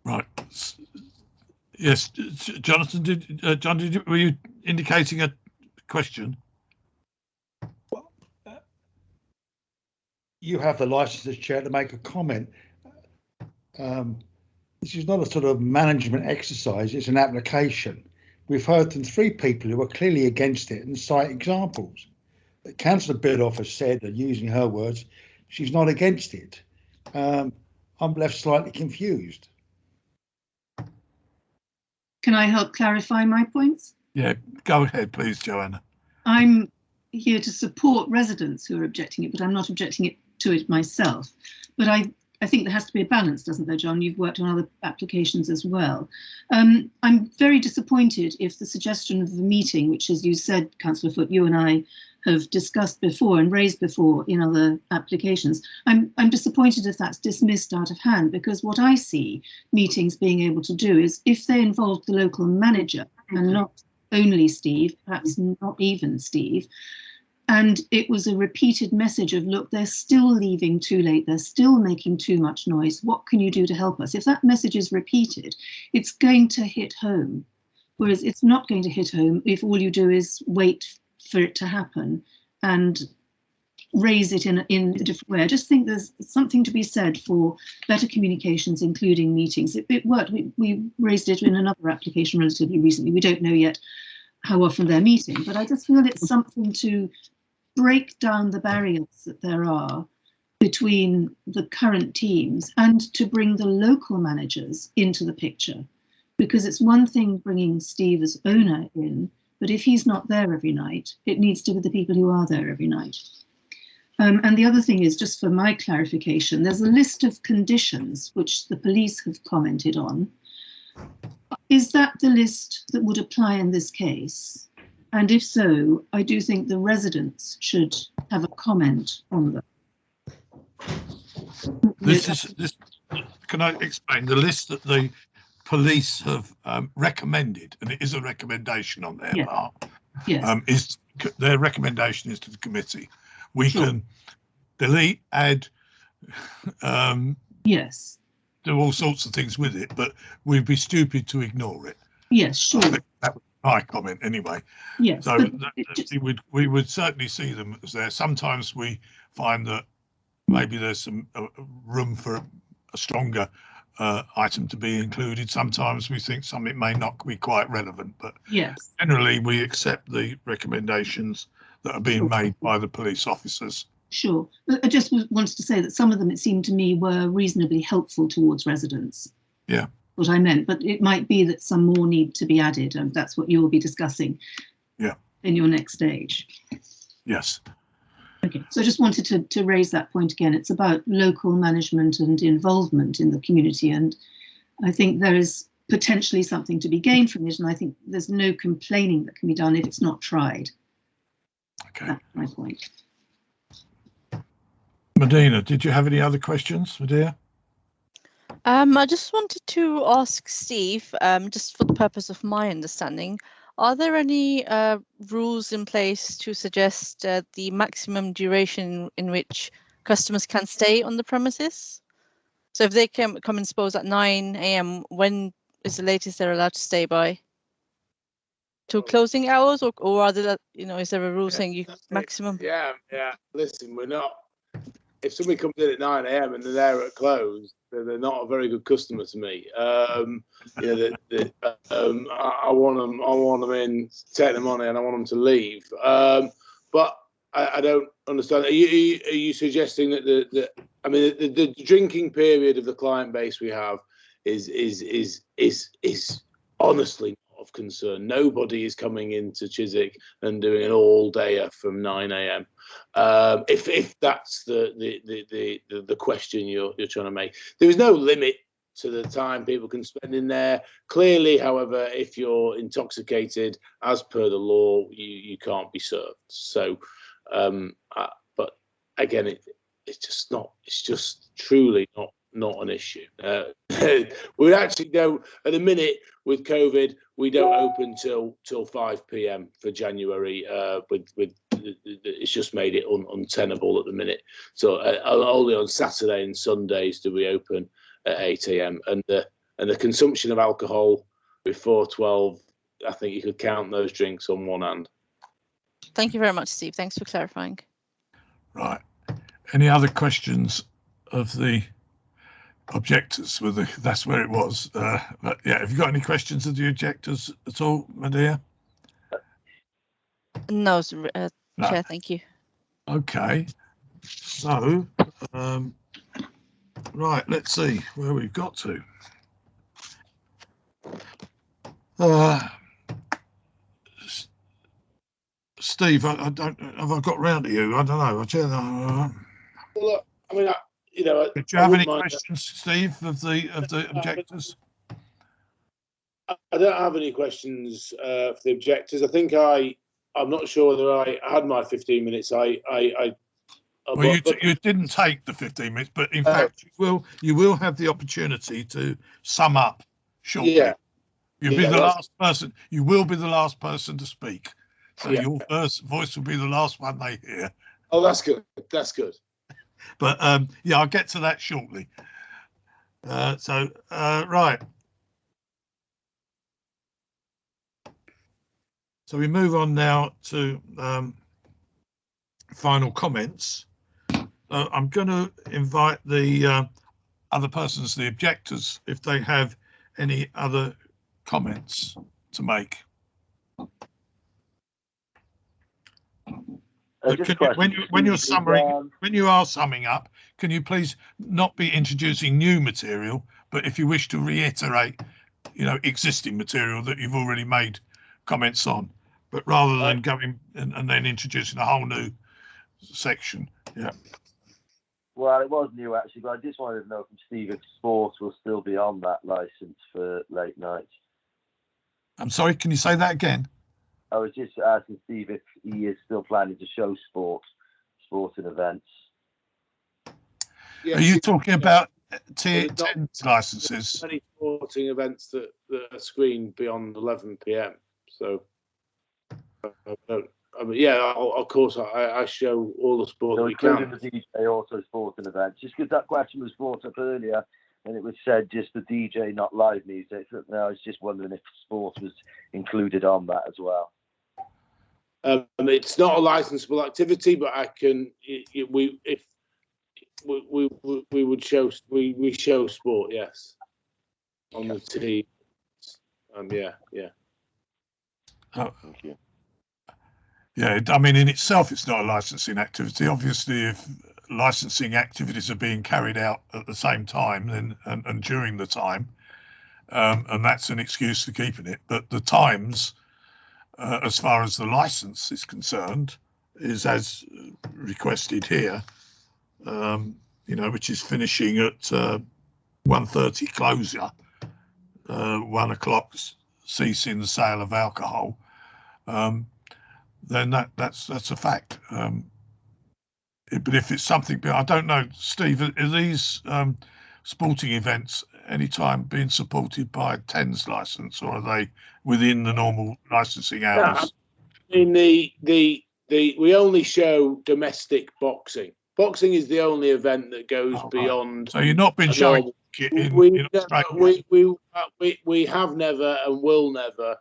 Right. Yes, Jonathan. John, were you indicating a question? You have the license as chair to make a comment. This is not a sort of management exercise, it's an application. We've heard from 3 people who are clearly against it and cite examples. Councillor Biddulph has said that, using her words, she's not against it. I'm left slightly confused. Can I help clarify my points? Yeah, go ahead, please, Joanna. I'm here to support residents who are objecting it, but I'm not objecting to it myself. But I think there has to be a balance, doesn't there, John? You've worked on other applications as well. I'm very disappointed if the suggestion of the meeting, which, as you said, Councillor Foot, you and I have discussed before and raised before in other applications, I'm disappointed if that's dismissed out of hand, because what I see meetings being able to do is, if they involve the local manager and not only Steve, perhaps not even Steve, and it was a repeated message of, look, they're still leaving too late, they're still making too much noise, what can you do to help us? If that message is repeated, it's going to hit home. Whereas it's not going to hit home if all you do is wait for it to happen and raise it in a different way. I just think there's something to be said for better communications, including meetings. It worked. We raised it in another application relatively recently. We don't know yet how often they're meeting, but I just feel it's something to break down the barriers that there are between the current teams and to bring the local managers into the picture. Because it's one thing bringing Steve as owner in, but if he's not there every night, it needs to be the people who are there every night. And the other thing is, just for my clarification, there's a list of conditions which the police have commented on. Is that the list that would apply in this case? And if so, I do think the residents should have a comment on them. Can I explain the list that the police have recommended, and it is a recommendation on their part. Yes. Their recommendation is to the committee. We can delete, add, yes, do all sorts of things with it, but we'd be stupid to ignore it. Yes, sure. That was my comment anyway. Yes. So we would certainly see them as there. Sometimes we find that maybe there's some room for a stronger item to be included. Sometimes we think something may not be quite relevant, but yes, generally we accept the recommendations that are being made by the police officers. Sure. I just wanted to say that some of them, it seemed to me, were reasonably helpful towards residents. Yeah. What I meant, but it might be that some more need to be added, and that's what you'll be discussing. Yeah. In your next stage. Yes. Okay, so I just wanted to raise that point again. It's about local management and involvement in the community, and I think there is potentially something to be gained from it, and I think there's no complaining that can be done if it's not tried. Okay. That's my point. Medina, did you have any other questions, Medina? I just wanted to ask Steve, just for the purpose of my understanding, are there any rules in place to suggest the maximum duration in which customers can stay on the premises? So if they can come and suppose at 9 a.m., when is the latest they're allowed to stay by? Till closing hours, or are there, is there a rule saying you maximum? Yeah. Listen, we're not. If somebody comes in at 9 a.m. and they're there at close, they're not a very good customer to me. I want them in, take the money, and I want them to leave. But I don't understand. Are you suggesting that the drinking period of the client base we have is honestly not of concern. Nobody is coming into Chiswick and doing an all-dayer from 9 a.m. If that's the question you're trying to make, there is no limit to the time people can spend in there. Clearly, however, if you're intoxicated, as per the law, you can't be served. So, but again, it's just not. It's just truly not an issue. We actually don't at the minute with COVID. We don't open till 5 p.m. for January. It's just made it untenable at the minute. So only on Saturday and Sundays do we open at 8 a.m. and the consumption of alcohol before 12. I think you could count those drinks on one hand. Thank you very much, Steve. Thanks for clarifying. Right. Any other questions of the objectors? That's where it was. But yeah, have you got any questions of the objectors at all, Medea? No, Chair, thank you. Okay. So, right, let's see where we've got to. Steve, I don't have I got round to you. I don't know. Well, look, I mean, do you have any questions, Steve, of the objectors? I don't have any questions for the objectors. I think I'm not sure whether I had my 15 minutes. Well, you didn't take the 15 minutes, but in fact, you will have the opportunity to sum up shortly. Yeah. You'll be the last person. You will be the last person to speak. So your first voice will be the last one they hear. Oh, that's good. That's good. But yeah, I'll get to that shortly. Right. So we move on now to final comments. I'm going to invite the other persons, the objectors, if they have any other comments to make. When you are summing up, can you please not be introducing new material, but if you wish to reiterate, existing material that you've already made comments on, but rather than going and then introducing a whole new section. Yeah. Well, it was new actually, but I just wanted to know from Steve if sports will still be on that license for late nights. I'm sorry, can you say that again? I was just asking Steve if he is still planning to show sporting events. Yeah. Are you talking about tier 10 licenses? Many sporting events that are screened beyond 11 p.m. So, of course, I show all the sport that we can. Including the DJ, also sporting events. Just because that question was brought up earlier, and it was said just the DJ, not live music. So, I was just wondering if sport was included on that as well. It's not a licensable activity, but I can. We would show we show sport, yes, on the TV. Yeah. Oh, thank you. Yeah, I mean, in itself, it's not a licensing activity. Obviously, if licensing activities are being carried out at the same time and during the time, and that's an excuse for keeping it. But the times, as far as the license is concerned, is as requested here, you know, which is finishing at 1:30 closure, 1 o'clock ceasing the sale of alcohol, then that's a fact. But if it's something, I don't know, Steve, are these sporting events anytime being supported by a TENS license, or are they within the normal licensing hours? I mean, we only show domestic boxing. Boxing is the only event that goes beyond. So you're not been showing we have never and will never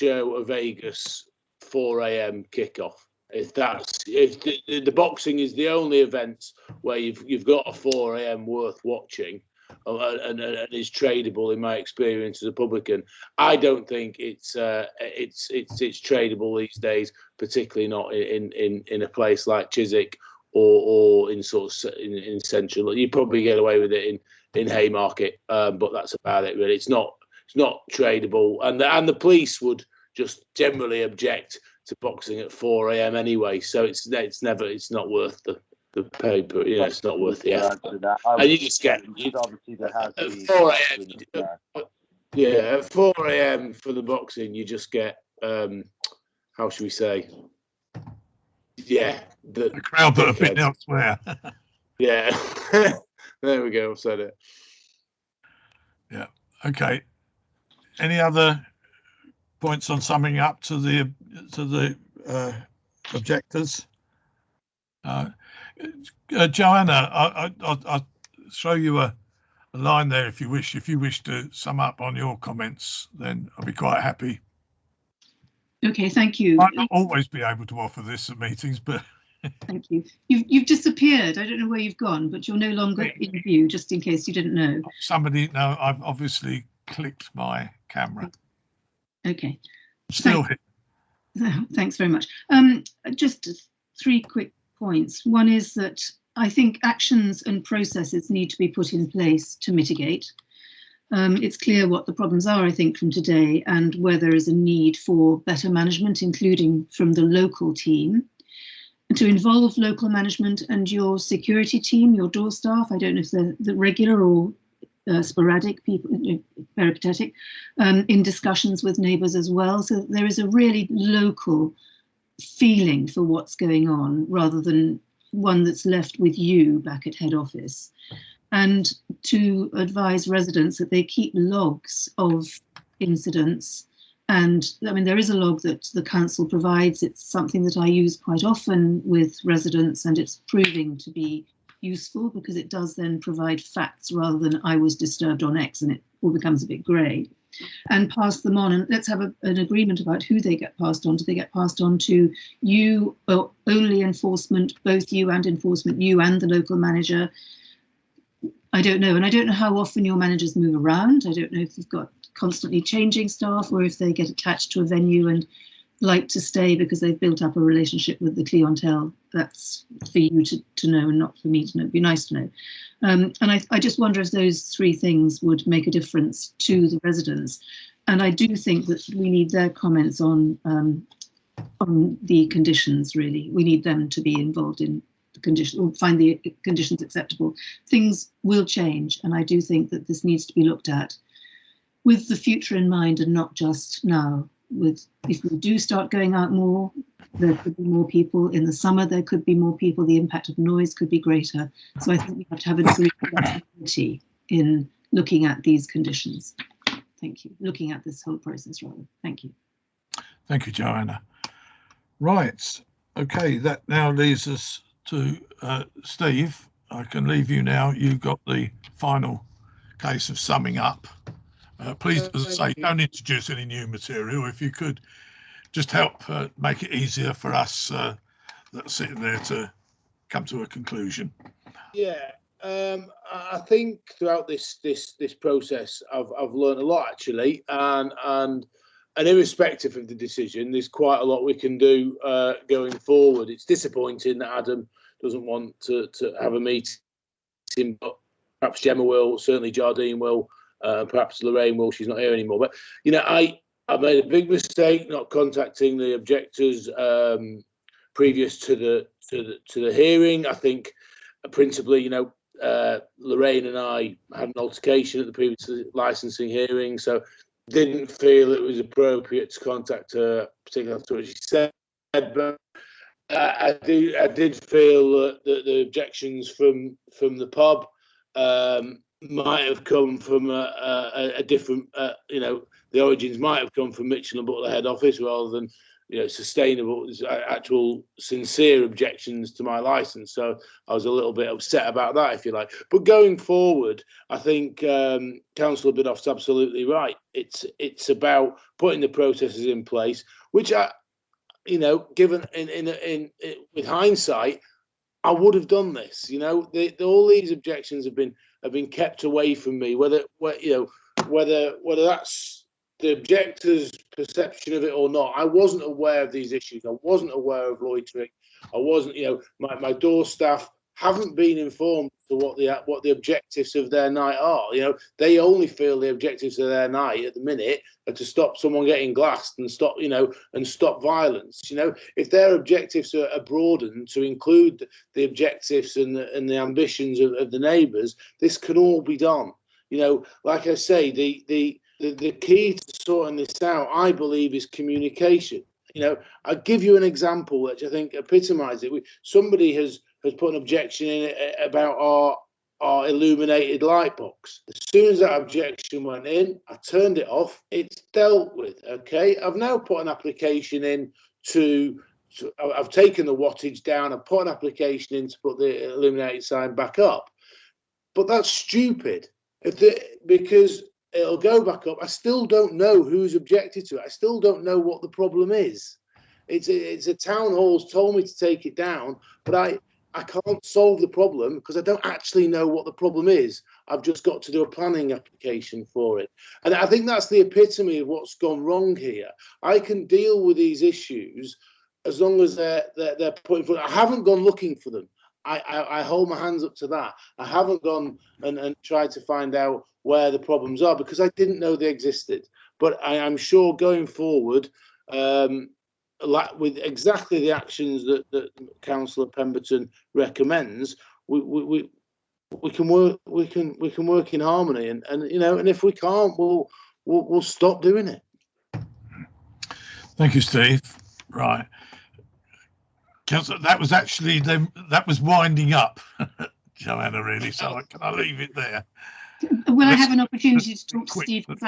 show a Vegas 4 a.m. kickoff. If the boxing is the only event where you've got a 4 a.m. worth watching, and is tradable in my experience as a publican. I don't think it's tradable these days, particularly not in a place like Chiswick or in sort of in central. You probably get away with it in Haymarket, but that's about it really. It's not tradable, and the police would just generally object to boxing at 4 a.m. anyway. So it's not worth the paper, you know, it's not worth the effort. And you just get obviously there has at 4 a.m. Yeah, at 4 a.m. for the boxing, you just get how should we say? Yeah, the crowd that have been elsewhere. Yeah, there we go. I've said it. Yeah. Okay. Any other points on summing up to the objectors? Joanna, I'll throw you a line there if you wish. If you wish to sum up on your comments, then I'll be quite happy. Okay, thank you. Might not always be able to offer this at meetings, but thank you. You've disappeared. I don't know where you've gone, but you're no longer in view, just in case you didn't know. No, I've obviously clicked my camera. Okay. Still here. Thanks very much. Just 3 quick points. One is that I think actions and processes need to be put in place to mitigate. It's clear what the problems are, I think, from today, and where there is a need for better management, including from the local team. And to involve local management and your security team, your door staff, I don't know if they're the regular or sporadic people, peripatetic, in discussions with neighbours as well. So there is a really local feeling for what's going on, rather than one that's left with you back at head office. And to advise residents that they keep logs of incidents. And I mean, there is a log that the council provides. It's something that I use quite often with residents, and it's proving to be useful because it does then provide facts rather than I was disturbed on X, and it all becomes a bit grey. And pass them on, and let's have an agreement about who they get passed on. Do they get passed on to you, or only enforcement, both you and enforcement, you and the local manager? I don't know. And I don't know how often your managers move around. I don't know if you've got constantly changing staff, or if they get attached to a venue and like to stay because they've built up a relationship with the clientele. That's for you to know and not for me to know. It'd be nice to know. And I just wonder if those 3 things would make a difference to the residents. And I do think that we need their comments on the conditions, really. We need them to be involved in the conditions, or find the conditions acceptable. Things will change, and I do think that this needs to be looked at with the future in mind and not just now. If we do start going out more, there could be more people. In the summer, there could be more people. The impact of noise could be greater. So I think we have to have a degree of flexibility in looking at these conditions. Thank you. Looking at this whole process, rather. Thank you. Thank you, Joanna. Right. Okay, that now leads us to Steve. I can leave you now. You've got the final case of summing up. Please, as I say, don't introduce any new material. If you could just help make it easier for us that are sitting there to come to a conclusion. Yeah, I think throughout this process, I've learned a lot actually, and irrespective of the decision, there's quite a lot we can do going forward. It's disappointing that Adam doesn't want to have a meeting, but perhaps Gemma will, certainly Jardine will. Perhaps Lorraine will, she's not here anymore. But, you know, I made a big mistake not contacting the objectors previous to the hearing. I think principally, you know, Lorraine and I had an altercation at the previous licensing hearing, so didn't feel it was appropriate to contact her, particularly after what she said. But I did feel that the objections from the pub might have come from a different, you know, the origins might have come from Mitchell and Butler head office rather than, you know, sustainable, actual sincere objections to my license. So I was a little bit upset about that, if you like. But going forward, I think Councillor Bidoff's absolutely right. It's about putting the processes in place, which you know, given in with hindsight, I would have done this. You know, all these objections have been kept away from me. Whether that's the objector's perception of it or not, I wasn't aware of these issues. I wasn't aware of loitering. I wasn't, you know, my door staff haven't been informed to what the objectives of their night are. You know, they only feel the objectives of their night at the minute are to stop someone getting glassed and stop, you know, and stop violence. You know, if their objectives are broadened to include the objectives and the ambitions of the neighbours, this can all be done. You know, like I say, the key to sorting this out, I believe, is communication. You know, I'll give you an example which I think epitomises it. Somebody has put an objection in about our illuminated light box. As soon as that objection went in, I turned it off. It's dealt with. Okay, I've now put an application in I've taken the wattage down. I've put an application in to put the illuminated sign back up. But that's stupid. Because it'll go back up. I still don't know who's objected to it. I still don't know what the problem is. It's a town hall's told me to take it down, but I can't solve the problem because I don't actually know what the problem is. I've just got to do a planning application for it. And I think that's the epitome of what's gone wrong here. I can deal with these issues as long as they're put in front. I haven't gone looking for them. I hold my hands up to that. I haven't gone and tried to find out where the problems are because I didn't know they existed. But I am sure going forward, with exactly the actions that Councillor Pemberton recommends, we can work in harmony, and you know, and if we can't, we'll stop doing it. Thank you, Steve. Right, Councillor, that was actually that was winding up, Joanna. Really, so can I leave it there? Will I have an opportunity to talk to Steve? Because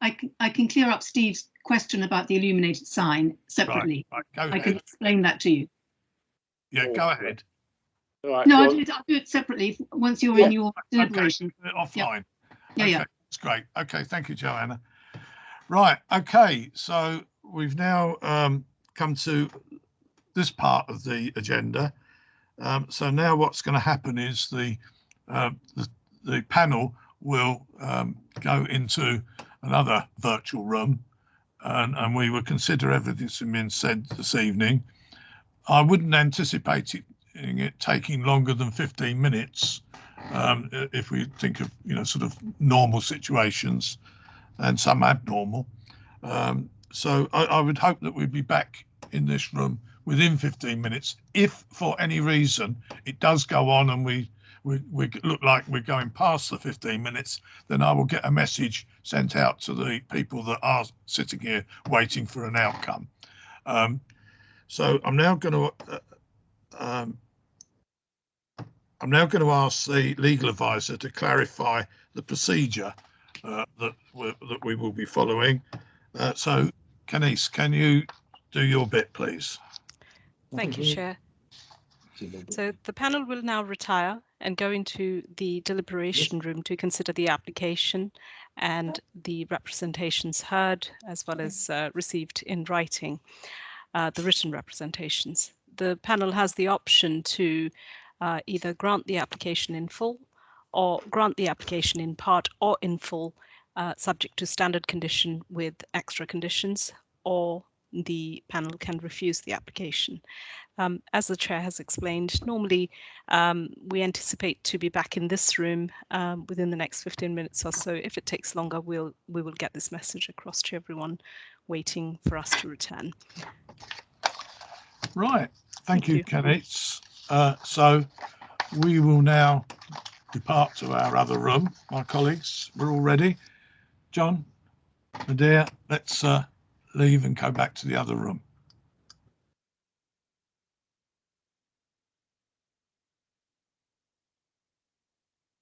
I can clear up Steve's question about the illuminated sign separately. Right, I can explain that to you. Yeah, go ahead. Right, no, I'll do it separately once you're in your deliberation. Okay, offline. Yeah, okay, that's great. Okay, thank you, Joanna. Right, okay, so we've now come to this part of the agenda. So now what's going to happen is the panel will go into another virtual room, and we will consider everything that's been said this evening. I wouldn't anticipate it taking longer than 15 minutes if we think of, you know, sort of normal situations and some abnormal. So I would hope that we'd be back in this room within 15 minutes. If for any reason it does go on and we look like we're going past the 15 minutes, then I will get a message sent out to the people that are sitting here waiting for an outcome. So I'm now going to ask the legal advisor to clarify the procedure that we will be following. So, Canice, can you do your bit, please? Thank you, Chair. So the panel will now retire and go into the deliberation room to consider the application and the representations heard, as well as received in writing, the written representations. The panel has the option to either grant the application in full or grant the application in part or in full, subject to standard condition with extra conditions, or the panel can refuse the application. As the Chair has explained, normally we anticipate to be back in this room within the next 15 minutes or so. If it takes longer, we will get this message across to everyone waiting for us to return. Right. Thank Thank you, you. Kenneth. So we will now depart to our other room. My colleagues, we're all ready. John, Nadir, let's leave and go back to the other room.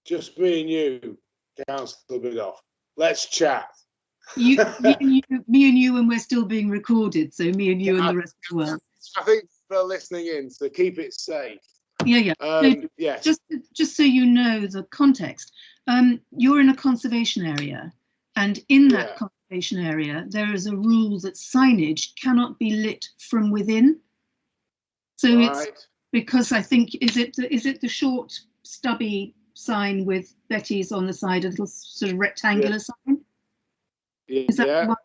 Just me and you, Councillor Bidoff. Let's chat. Me and you, and we're still being recorded. So me and you and the rest of the world. I think for listening in, so keep it safe. Yeah. Yes. Just so you know the context, you're in a conservation area, and in that conservation area, there is a rule that signage cannot be lit from within. So it's because I think is it the short stubby sign with Betty's on the side, a little sort of rectangular sign? Is that the one?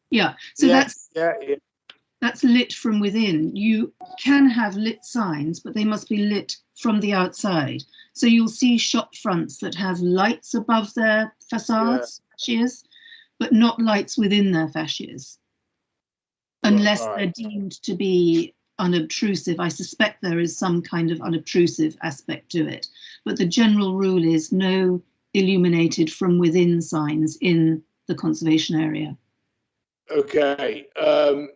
Yeah. So that's lit from within. You can have lit signs, but they must be lit from the outside. So you'll see shop fronts that have lights above their facades, fascias, but not lights within their fascias, unless they're deemed to be unobtrusive. I suspect there is some kind of unobtrusive aspect to it, but the general rule is no illuminated from within signs in the conservation area. Okay.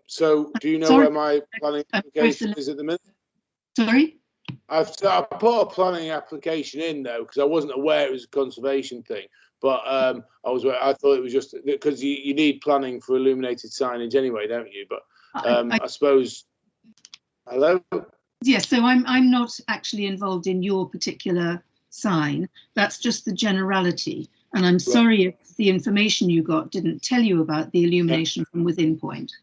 So do you know where my planning application is at the minute? Sorry? I put a planning application in though, because I wasn't aware it was a conservation thing. But I thought it was just because you need planning for illuminated signage anyway, don't you? But I suppose. Hello. Yes. So I'm not actually involved in your particular sign. That's just the generality. And I'm sorry if the information you got didn't tell you about the illumination from within point.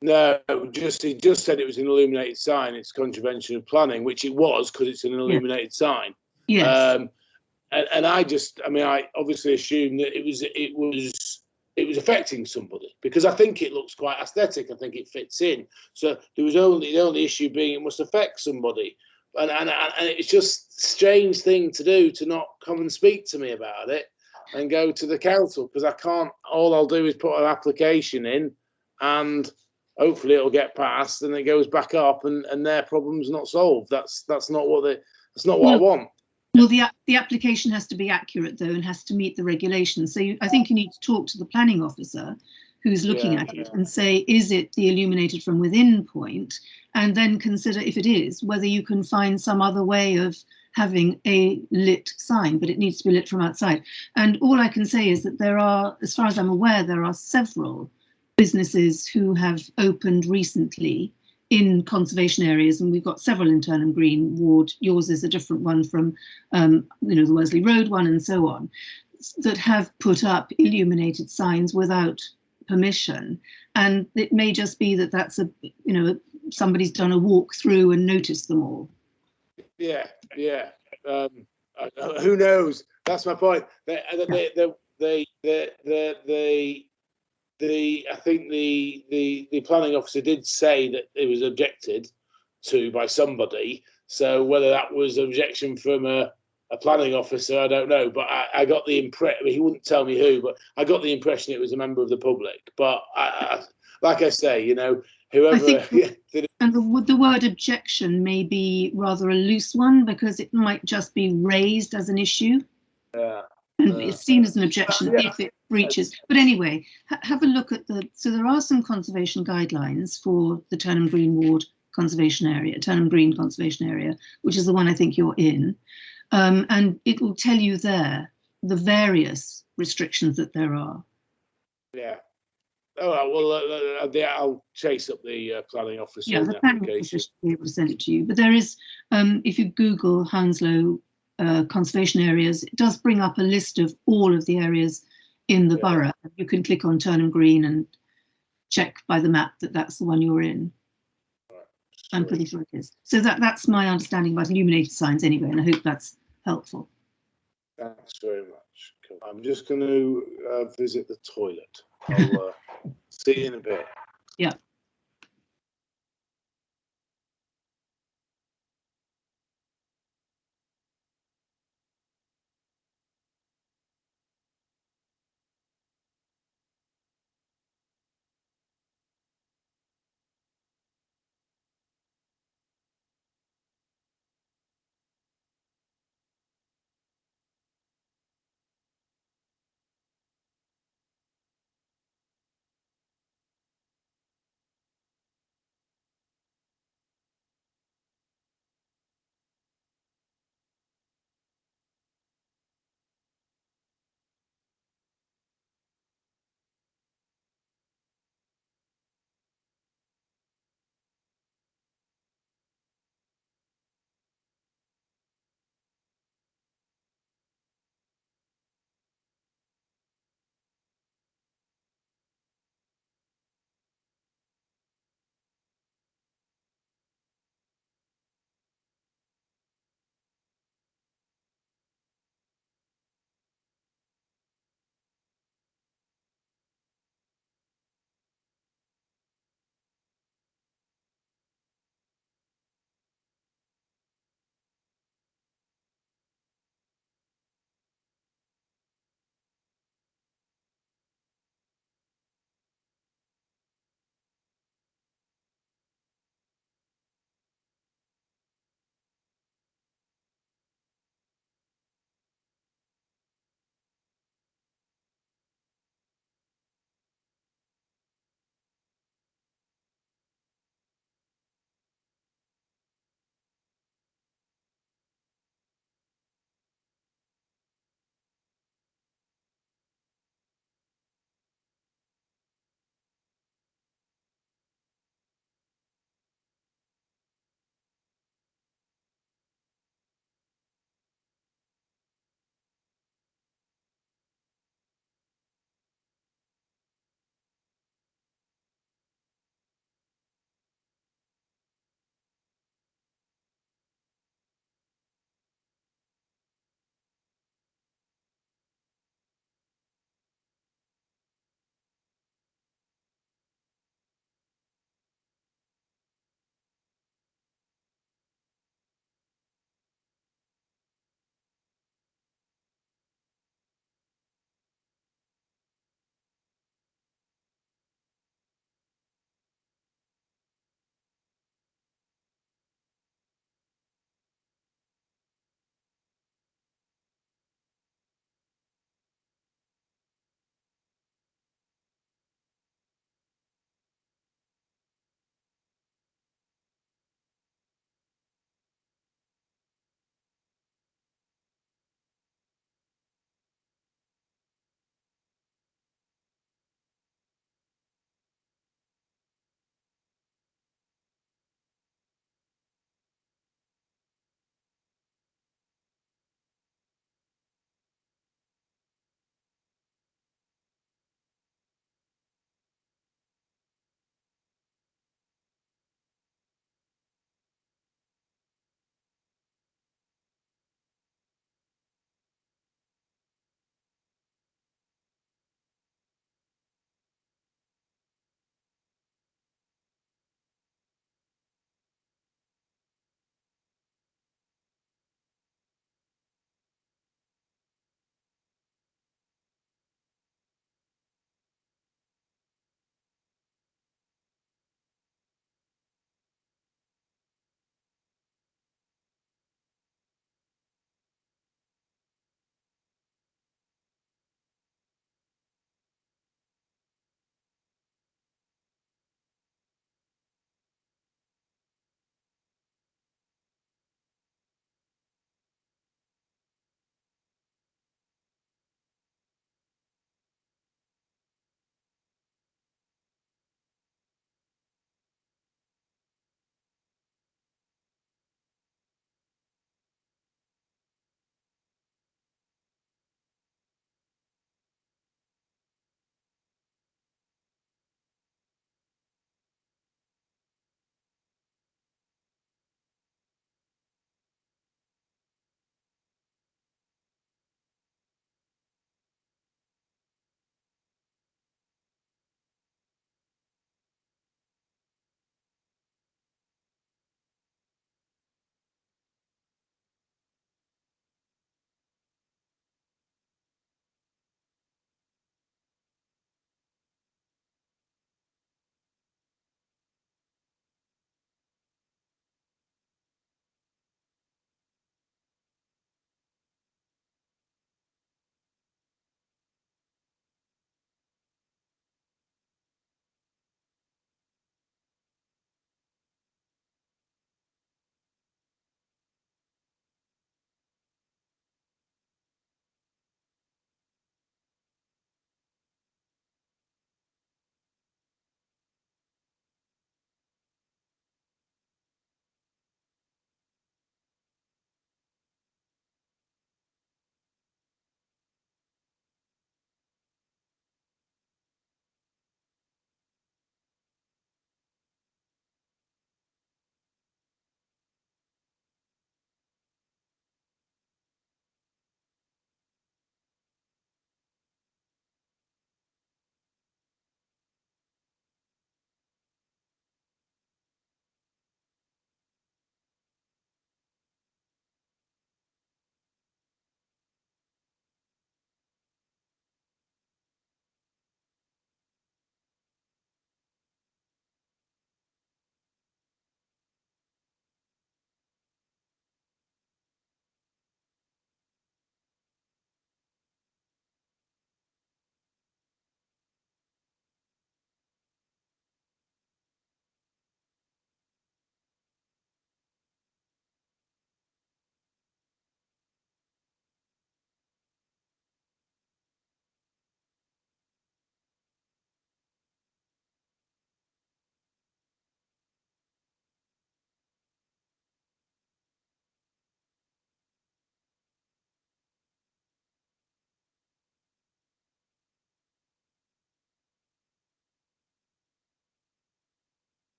No, it just said it was an illuminated sign. It's contravention of planning, which it was because it's an illuminated sign. Yes. And I obviously assumed that it was affecting somebody because I think it looks quite aesthetic. I think it fits in. So there was the only issue being it must affect somebody. And it's just a strange thing to do to not come and speak to me about it and go to the council because I can't. All I'll do is put an application in and hopefully it'll get passed and it goes back up and their problem's not solved. That's not what I want. Well, the application has to be accurate though and has to meet the regulations. So I think you need to talk to the planning officer who's looking at it and say, is it the illuminated from within point? And then consider if it is, whether you can find some other way of having a lit sign, but it needs to be lit from outside. And all I can say is that there are, as far as I'm aware, there are several businesses who have opened recently in conservation areas, and we've got several in Turnham Green ward. Yours is a different one from, the Worsley Road one, and so on, that have put up illuminated signs without permission. And it may just be that that's somebody's done a walk through and noticed them all. Yeah. Who knows? That's my point. I think the planning officer did say that it was objected to by somebody. So whether that was objection from a planning officer, I don't know. But I got the impression, he wouldn't tell me who, but I got the impression it was a member of the public. But like I say, whoever. And the word objection may be rather a loose one because it might just be raised as an issue. And it's seen as an objection if it breaches. But anyway, have a look at so there are some conservation guidelines for the Turnham Green Ward conservation area, Turnham Green conservation area, which is the one I think you're in. And it will tell you there the various restrictions that there are. Yeah. All right, well, I'll chase up the planning officer. Yeah, the planning officer should be able to send it to you. But there is, if you Google Hounslow conservation areas, it does bring up a list of all of the areas in the borough. You can click on Turnham Green and check by the map that that's the one you're in. Right. I'm pretty sure it is. So that's my understanding about illuminated signs anyway, and I hope that's helpful. Thanks very much. Cool. I'm just going to visit the toilet. I'll see you in a bit. Yeah.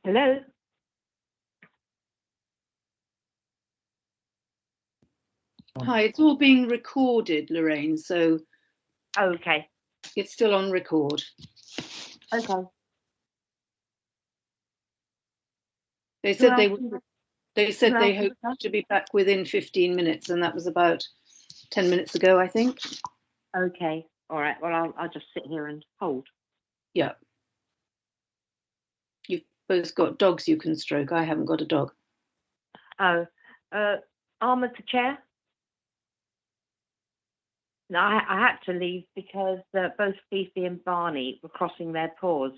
Hello? Hi, it's all being recorded, Lorraine, so Okay. it's still on record. Okay. They Who said else? they said Who they else? hoped to be back within 15 minutes, and that was about 10 minutes ago, I think. Okay. All right. Well, I'll just sit here and hold. Yeah. You've both got dogs you can stroke. I haven't got a dog. Oh, Ahmed the chair? No, I had to leave because both Fifi and Barney were crossing their paws.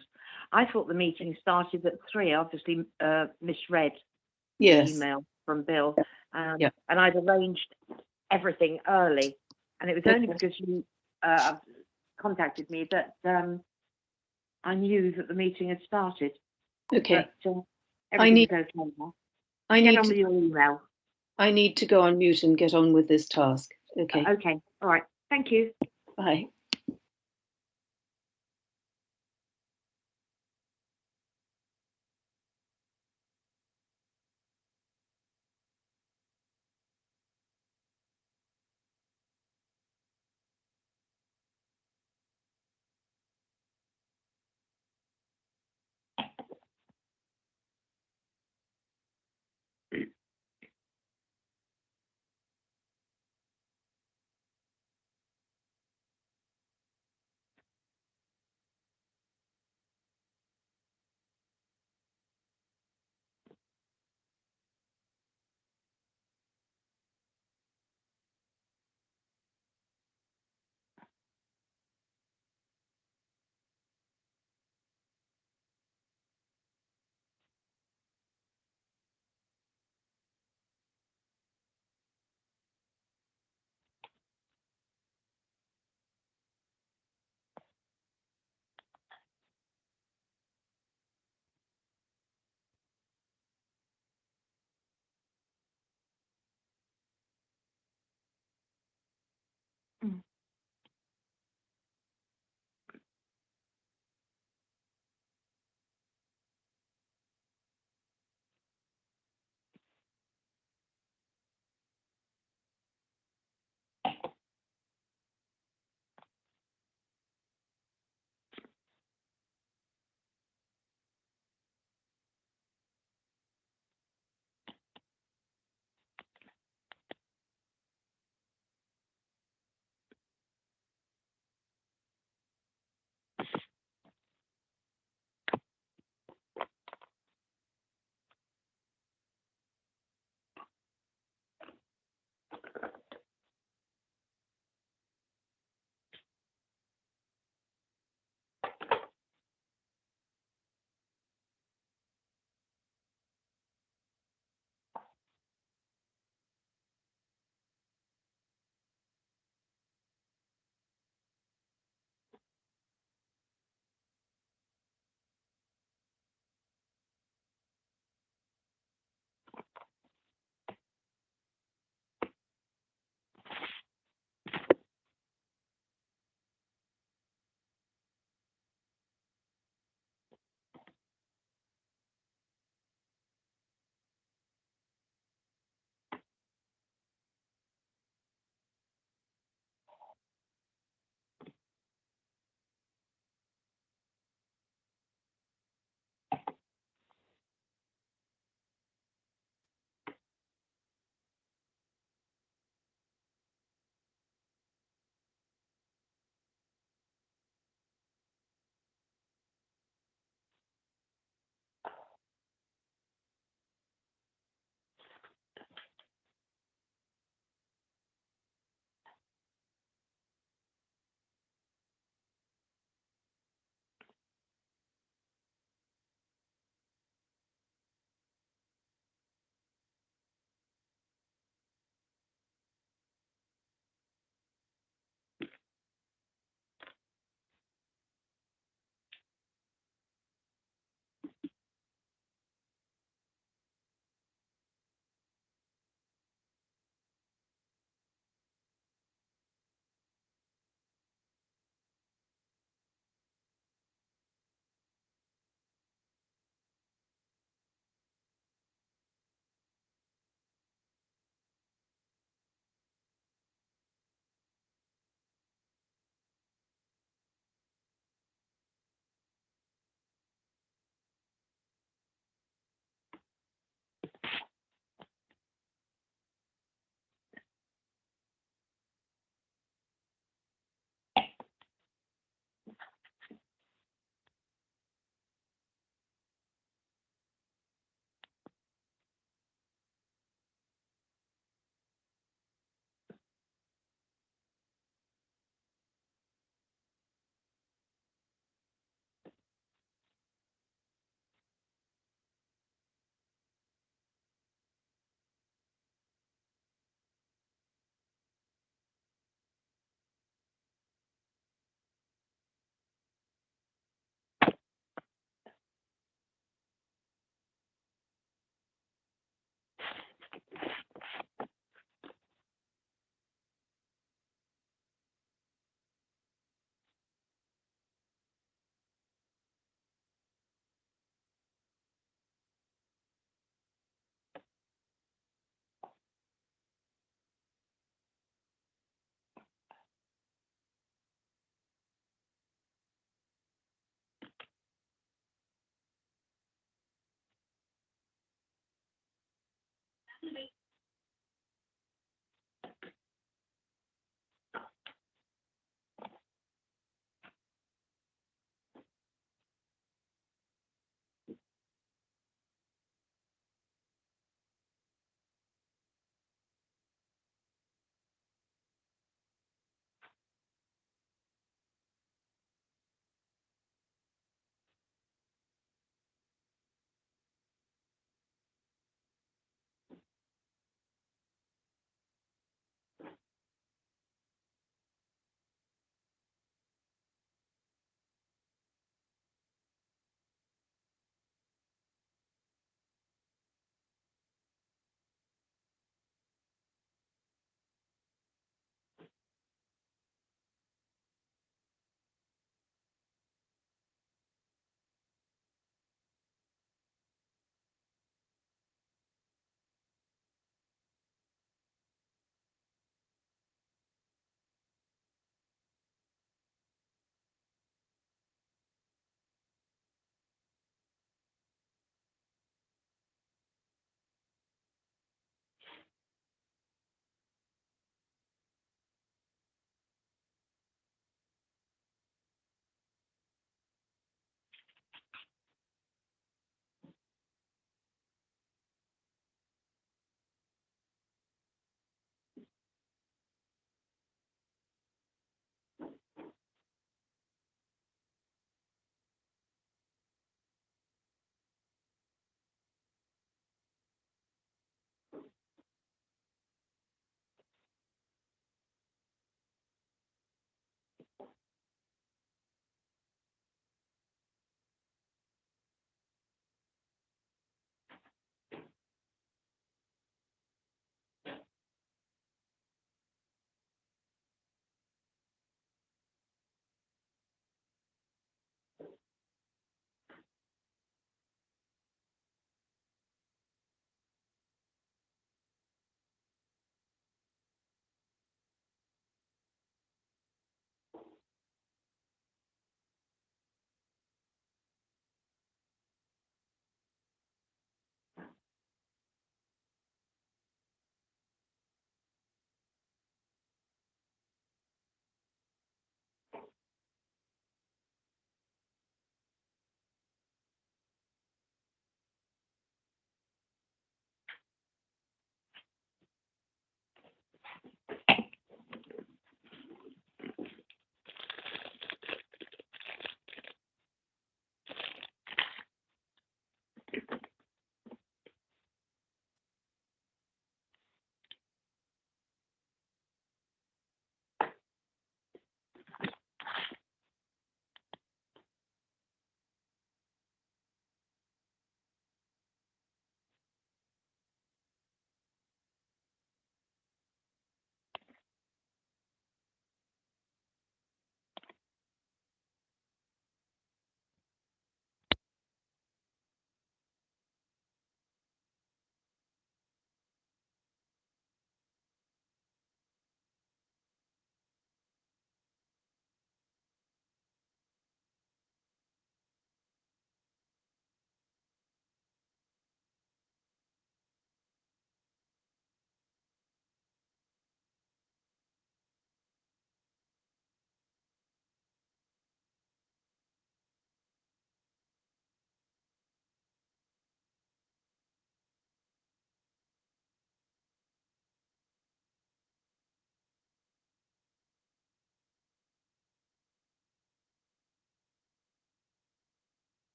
I thought the meeting started at 3. Obviously, misread the Yes. email from Bill. Yeah. And I'd arranged everything early. And it was only because you contacted me that I knew that the meeting had started. Okay. But I need everything's okay now. I Get need on to with your email. I need to go on mute and get on with this task. Okay. Okay. All right. Thank you. Bye.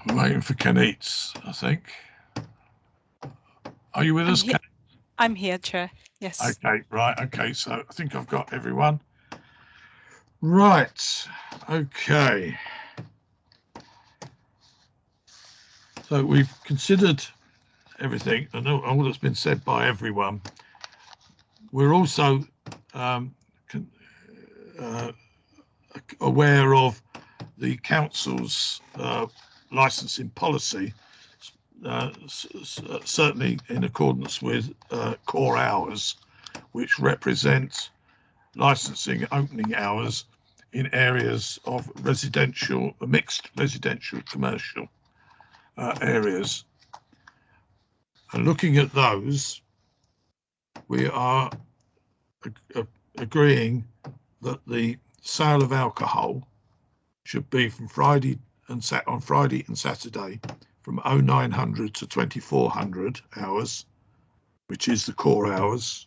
We're waiting for Ken Eats, I think. Are you with us, Ken? I'm here, Chair. Yes. Okay, right. Okay, so I think I've got everyone. Right. Okay. So we've considered everything and all that's been said by everyone. We're also aware of the council's licensing policy, certainly in accordance with core hours, which represent licensing opening hours in areas of residential, mixed residential commercial areas. And looking at those, we are agreeing that the sale of alcohol should be from Friday and on Friday and Saturday from 0900 to 2400 hours, which is the core hours.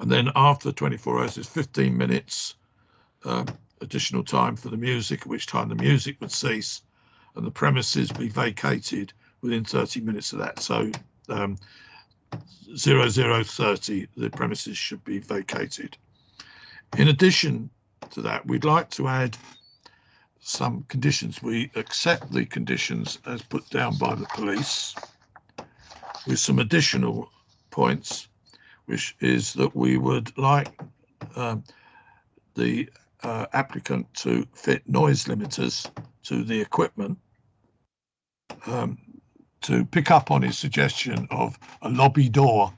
And then after 24 hours is 15 minutes additional time for the music, at which time the music would cease and the premises be vacated within 30 minutes of that. So 0030, the premises should be vacated. In addition to that, we'd like to add some conditions. We accept the conditions as put down by the police with some additional points, which is that we would like the applicant to fit noise limiters to the equipment, to pick up on his suggestion of a lobby door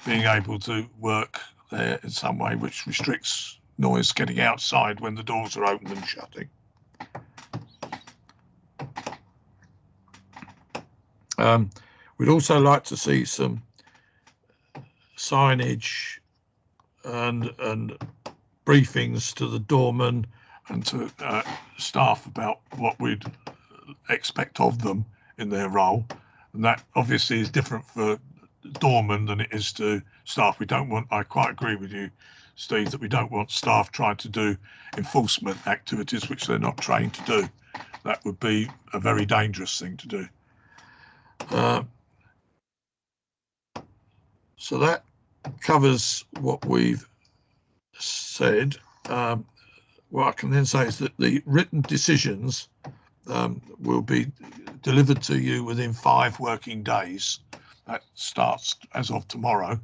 being able to work there in some way which restricts noise getting outside when the doors are open and shutting. We'd also like to see some signage and briefings to the doorman and to staff about what we'd expect of them in their role, and that obviously is different for doorman than it is to staff. We don't want, I quite agree with you, Steve, that we don't want staff trying to do enforcement activities which they're not trained to do. That would be a very dangerous thing to do. So that covers what we've said. What I can then say is that the written decisions will be delivered to you within 5 working days. That starts as of tomorrow.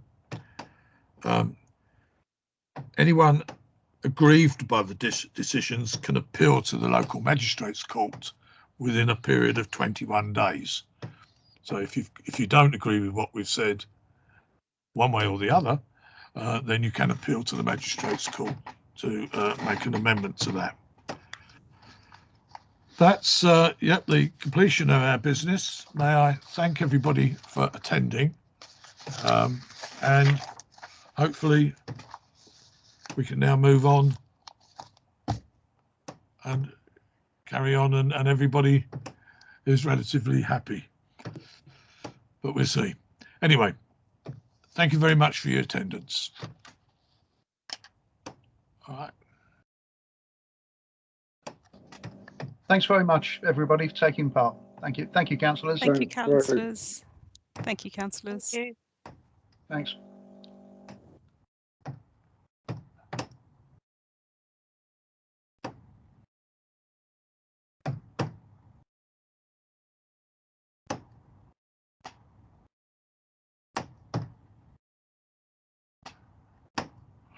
Anyone aggrieved by the decisions can appeal to the local magistrates court within a period of 21 days. So if you don't agree with what we've said one way or the other, then you can appeal to the magistrates court to make an amendment to that. That's the completion of our business. May I thank everybody for attending, and hopefully we can now move on and carry on, and everybody is relatively happy, but we'll see. Anyway, thank you very much for your attendance. All right. Thanks very much, everybody, for taking part. Thank you. Thank you, councillors. Thank you, councillors. Thank you, councillors. Thank you. Thanks.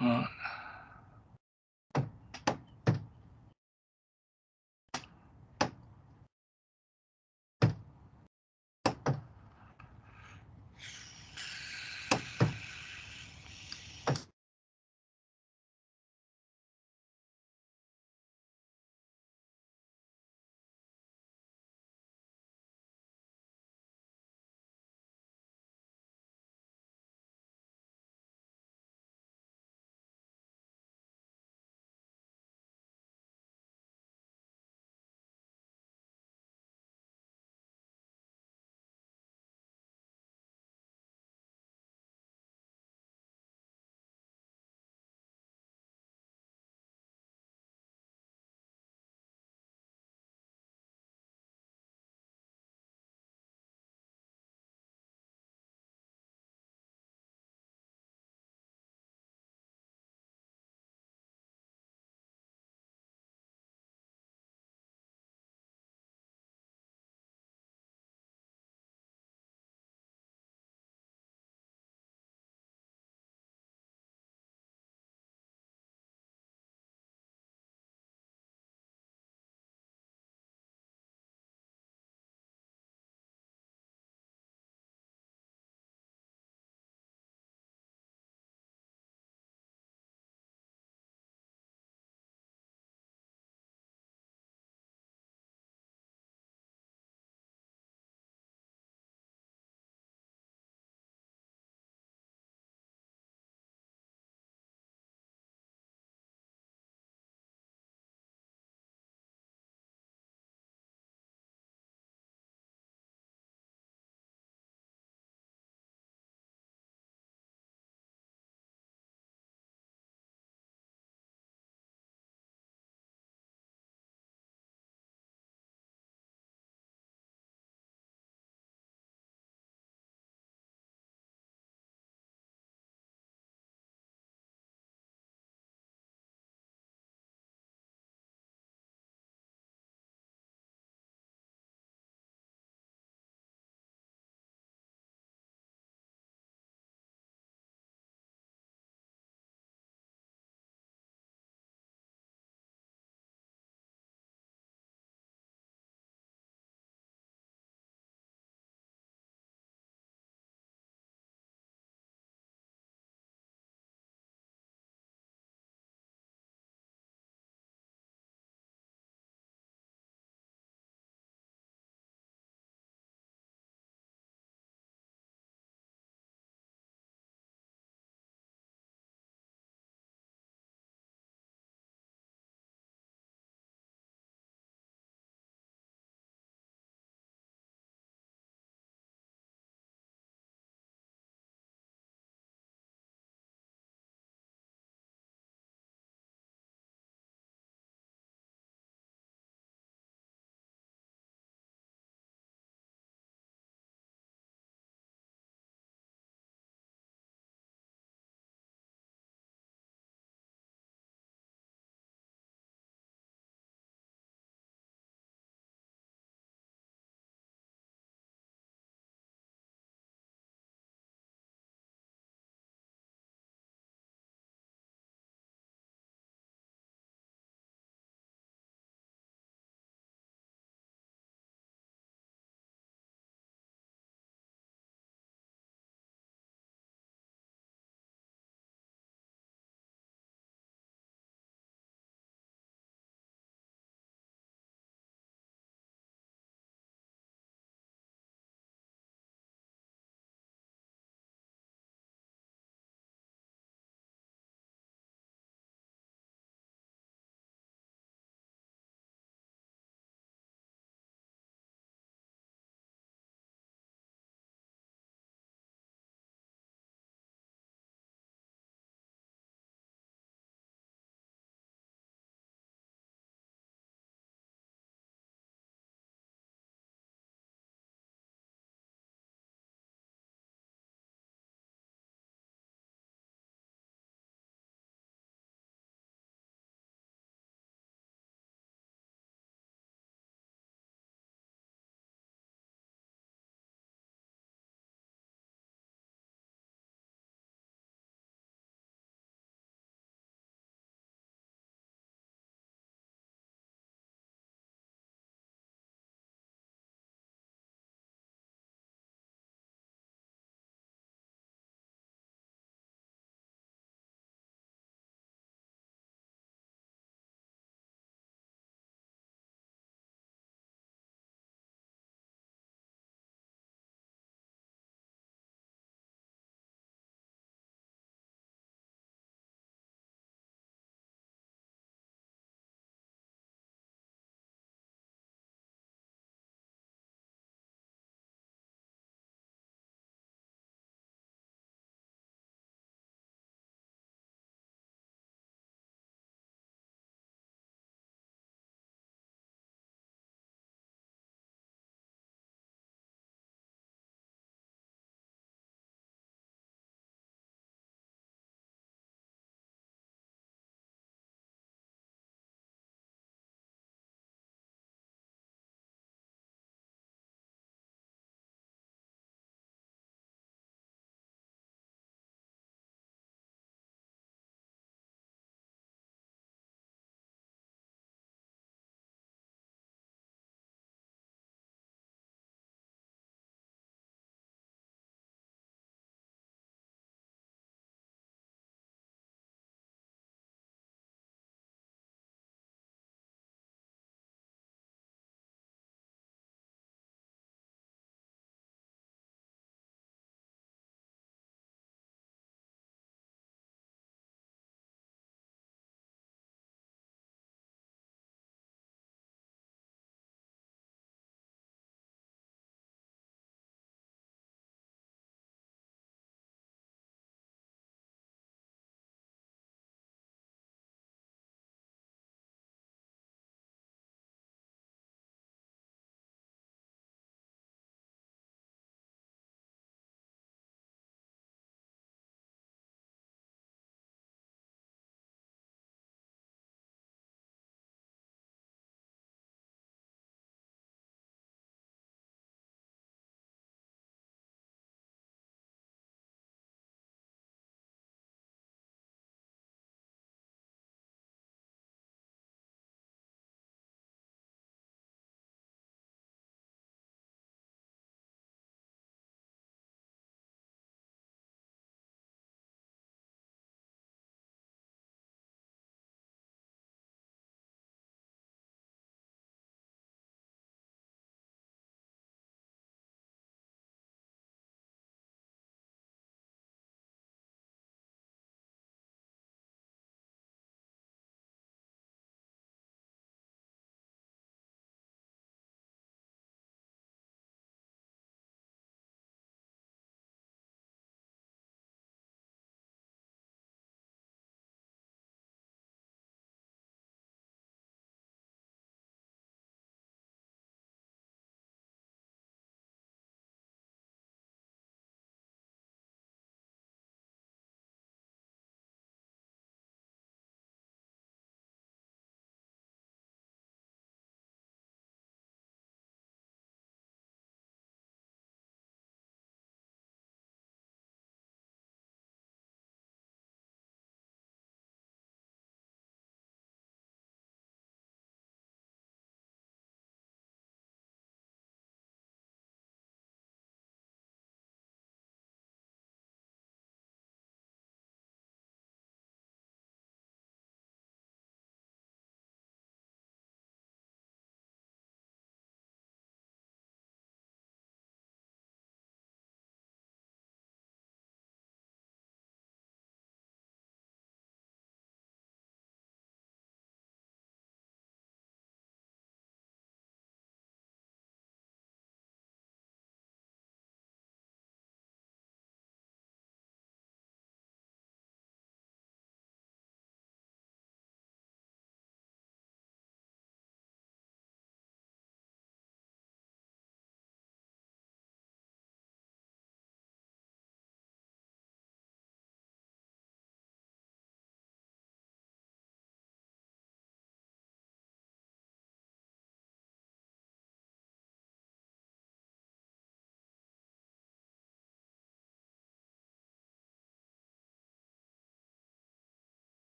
All right.